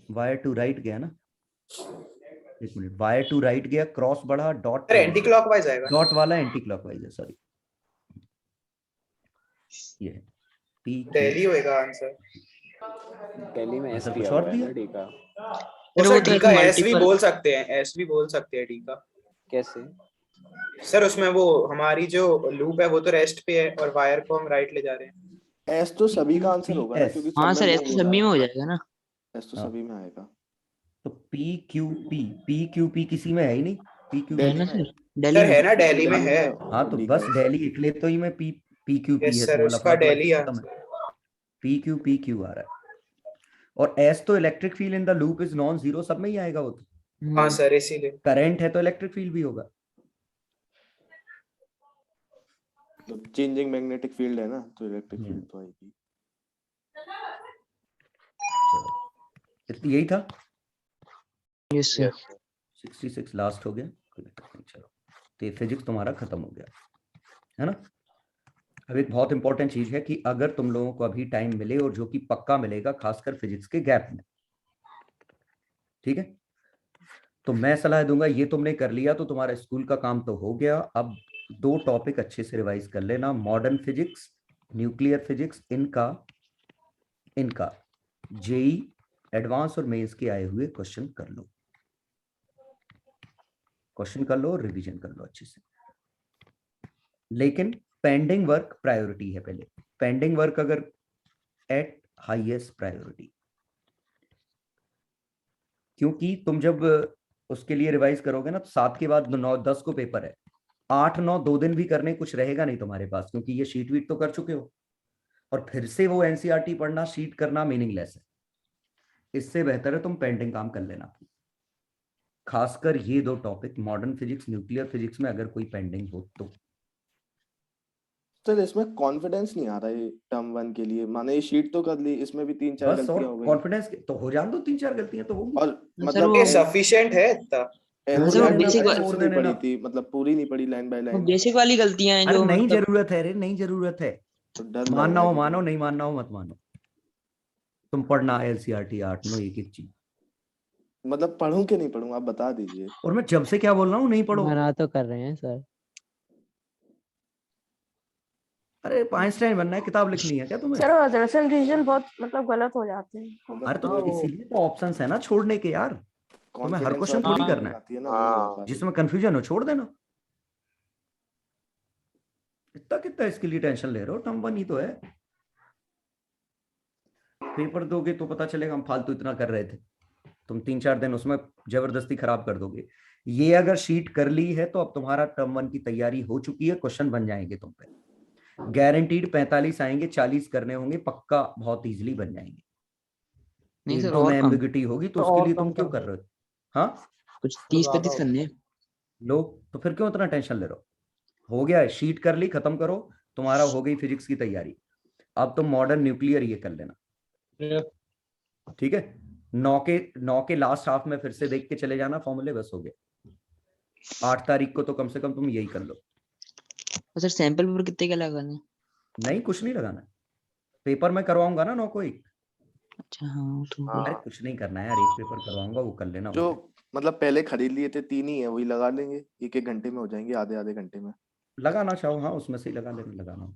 वायर टू राइट गया ना, एक मिनट, वायर टू राइट गया, क्रॉस बढ़ा, डॉट एंटी क्लॉकवाइज आएगा, डॉट वाला एंटी क्लॉकवाइज है, सॉरी ये पी दिल्ली होएगा आंसर। दिल्ली में ऐसा एस कुछ दिया और हुआ है दिया? ना डी का। वो सर डी का एस भी बोल सकते हैं, एस भी बोल सकते हैं डी का। कैसे? सर उसमें वो हमारी जो लूप है वो तो रेस्ट पे है और वायर को हम राइट ले जा रहे हैं। एस तो सभी का आंसर होगा ना, क्योंकि हाँ सब सर में एस तो सभी में हो जाएगा ना। एस तो सभी में आएगा। तो P Q P, P Q P किसी में है ही नहीं, पी क्यू है ना सर, सर दिल्ली है में। ना, दिल्ली में है। हाँ तो बस दिल्ली इकले तो ही में P P Q P yes है, सर तो उसका दिल्ली खत्म है, पी क्यू आ रहा है। और एस तो electric field in the loop is non zero, सब में ही आएगा वो तो। हाँ सर इसीलिए करंट है तो इलेक्ट्रिक फील्ड भी होगा। तो चेंजिंग मैग्नेटिक फील्ड है ना, तो इलेक्ट्रिक फील्ड तो आएगी। यही था। Yes sir. 66 लास्ट हो गया, चलो तो ये फिजिक्स तुम्हारा खत्म हो गया है ना। अब एक बहुत इंपॉर्टेंट चीज है कि अगर तुम लोगों को अभी टाइम मिले, और जो कि पक्का मिलेगा खासकर फिजिक्स के गैप में, ठीक है, तो मैं सलाह दूंगा ये तुमने कर लिया तो तुम्हारा स्कूल का काम तो हो गया। अब दो टॉपिक अच्छे से रिवाइज कर लेना, मॉडर्न फिजिक्स, न्यूक्लियर फिजिक्स, इनका जेई एडवांस और मेंस के आए हुए क्वेश्चन कर लो, और रिवीजन कर लो अच्छे से। लेकिन पेंडिंग वर्क प्रायोरिटी है, पहले पेंडिंग वर्क अगर एट हाईएस्ट प्रायोरिटी, क्योंकि तुम जब उसके लिए रिवाइज करोगे ना, तो 7 के बाद 9-10 को पेपर है, 8-9 2 दिन भी करने कुछ रहेगा नहीं तुम्हारे पास, क्योंकि ये शीट वीट तो कर चुके हो, और फिर से वो एनसीईआरटी पढ़ना, शीट करना मीनिंगलेस है। इससे बेहतर है तुम पेंडिंग काम कर लेना, खासकर ये दो topic modern physics, nuclear physics में अगर कोई पेंडिंग हो तो। सर इसमें कॉन्फिडेंस नहीं आ रहा है टर्म 1 के लिए, माने ये शीट तो कर ली, इसमें भी 3-4 बस, और गलतियां हो गई। कॉन्फिडेंस तो हो जान दो, 3-4 गलतियां तो होंगी, और मतलब ये सफिशिएंट है इतना। बेसिक नहीं पढ़ी थी, मतलब पूरी नहीं पढ़ी लाइन बाय लाइन। बेसिक वाली गलतियां हैं जो नहीं जरूरत है रे, नहीं जरूरत है, तो मानना हो मानो, नहीं मानना हो मत मानो। तुम पढ़ना एलसीआरटी 8-9 एक चीज, मतलब पढ़ूं कि नहीं पढ़ूं आप बता दीजिए। और मैं जब से क्या बोल रहा हूँ, नहीं पढ़ो। मना तो कर रहे हैं सर। अरे आइंस्टाइन बनना है, किताब लिखनी है क्या तुम्हें? सर दरअसल रीजन बहुत मतलब गलत हो जाते हैं। अरे तो इसीलिए तो ऑप्शंस है ना छोड़ने के यार, तुम्हें हर क्वेश्चन थोड़ी करना है, जिसमें कंफ्यूजन हो छोड़ देना। कितना इसके लिए टेंशन ले रहे हो, टर्म 1 ही तो है, पेपर दोगे तो पता चलेगा हम फालतू इतना कर रहे थे। तुम 3-4 दिन उसमें जबरदस्ती खराब कर दोगे। ये अगर शीट कर ली है तो अब तुम्हारा टर्म 1 की तैयारी हो चुकी है, क्वेश्चन बन जाएंगे तुम पे, गारंटीड 45 आएंगे, 40 करने होंगे पक्का, बहुत इजीली बन जाएंगे। नहीं सर, दो और में एम्बिग्यूटी होगी तो उसके लिए तुम क्यों कर रहे हो? हाँ कुछ 30-35 करने हैं। लो तो फिर क्यों इतना टेंशन ले रहे हो? हो गया है, शीट कर ली, खत्म करो, तुम्हारा हो गई फिजिक्स की तैयारी। अब तुम मॉडर्न न्यूक्लियर ये कर लेना, ठीक है। 9 के लास्ट हाफ में फिर से देख के चले जाना फॉर्मूले, बस हो गया। 8 तारीख को तो कम से कम तुम यही कर लो। सर सैंपल पेपर कितने का लगाना है? नहीं कुछ नहीं लगाना, पेपर में करवाऊंगा ना 9 को 1, अच्छा हाँ तो अरे कुछ नहीं करना है यार, एक पेपर करवाऊंगा वो कर लेना। जो मतलब पहले खरीद लिए थे 3 ही है, वही लगा लेंगे, 1-1 घंटे में हो जाएंगे, आधे आधे घंटे में। लगाना चाहो हाँ उसमें से ही लगा लेना, लगाना।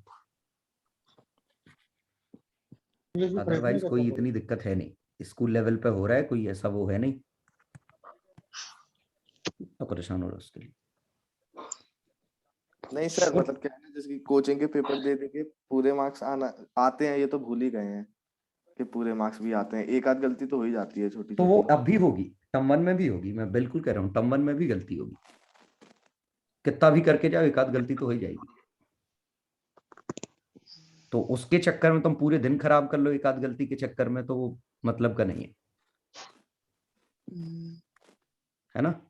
अदरवाइज कोई इतनी दिक्कत है नहीं, स्कूल लेवल पे हो रहा है, कोई ऐसा वो है नहीं तो परेशान हो रहा है उसके लिए। नहीं सर, मतलब क्या है ना, जैसे कि कोचिंग के पेपर दे देके पूरे मार्क्स आते हैं, ये तो भूल ही गए हैं कि पूरे मार्क्स भी आते हैं। एक आध गलती तो हो ही जाती है छोटी तो वो छोटी। अब भी होगी, टर्म 1 में भी होगी, मैं बिल्कुल कह रहा हूँ टर्म 1 में भी गलती होगी, कितना भी करके जाओ एक आध गलती तो हो ही जाएगी। तो उसके चक्कर में तुम पूरे दिन खराब कर लो एक आध गलती के चक्कर में, तो वो मतलब का नहीं है ना।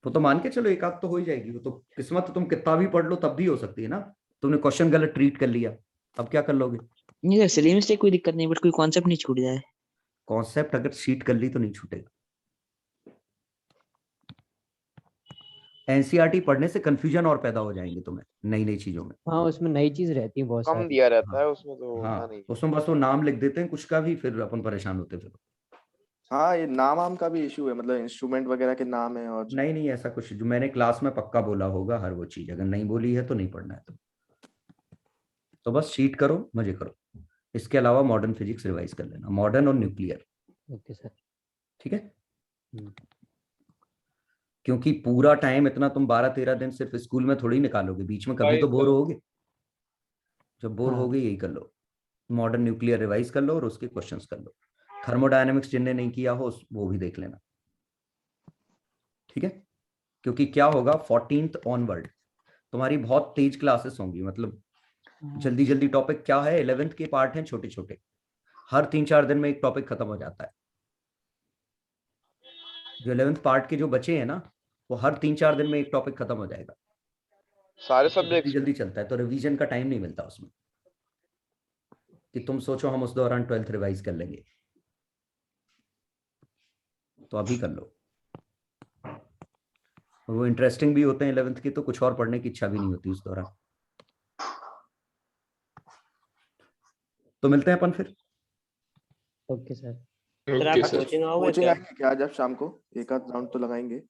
वो तो मान के चलो एक आध तो हो ही जाएगी, वो तो किस्मत, तुम कितना भी पढ़ लो तब भी हो सकती है ना। तुमने क्वेश्चन गलत ट्रीट कर लिया, अब क्या कर लोगे। नहीं सर, सिलेबस से कोई दिक्कत नहीं, बट कोई कॉन्सेप्ट नहीं छूट जाए। कॉन्सेप्ट अगर शीट कर ली तो नहीं छूटेगा। एनसीईआरटी पढ़ने से कंफ्यूजन और पैदा हो जाएंगे तुम्हें नई नई चीजों में। हाँ उसमें नई चीज रहती है बहुत कम सारी। दिया रहता है उसमें, तो होता हाँ नहीं। उसमें बस वो नाम लिख देते हैं कुछ का भी, फिर अपन परेशान होते फिर। हाँ, ये नाम का भी इशू है, मतलब इंस्ट्रूमेंट वगैरह के नाम है और नहीं नहीं ऐसा कुछ, जो मैंने क्लास में पक्का बोला होगा हर वो चीज, अगर नहीं बोली है तो नहीं पढ़ना है तो बस शीट करो, मजे करो। इसके अलावा मॉडर्न फिजिक्स रिवाइज कर लेना, मॉडर्न और न्यूक्लियर। Okay sir. ठीक है, क्योंकि पूरा टाइम इतना तुम 12-13 दिन सिर्फ स्कूल में थोड़ी निकालोगे, बीच में कभी तो बोर होगे। जब बोर हो गए यही कर लो, मॉडर्न न्यूक्लियर रिवाइज कर लो और उसके क्वेश्चंस कर लो। थर्मोडायनेमिक्स जिनने नहीं किया हो वो भी देख लेना। ठीक है, क्योंकि क्या होगा 14th ऑनवर्ड तुम्हारी बहुत तेज क्लासेस होंगी, मतलब जल्दी जल्दी टॉपिक क्या है, 11th के पार्ट हैं छोटे छोटे, हर 3-4 दिन में एक टॉपिक खत्म हो जाता है। जो 11th पार्ट के जो बचे हैं ना, वो हर 3-4 दिन में एक टॉपिक खत्म हो जाएगा, सारे जल्दी सब्जेक्ट्स जल्दी चलता है, तो रिवीजन का टाइम नहीं मिलता उसमें कि तुम सोचो हम उस दौरान 12th रिवाइज कर लेंगे। तो अभी कर लो, और वो इंटरेस्टिंग भी होते हैं 11th के, तो कुछ और पढ़ने की इच्छा भी नहीं होती उस दौरान। तो मिलते हैं अपन फिर। Okay sir. सर आप कोचिंग आओगे कोचिंग क्या? आएंगे क्या आज आप शाम को? एक आध राउंड तो लगाएंगे।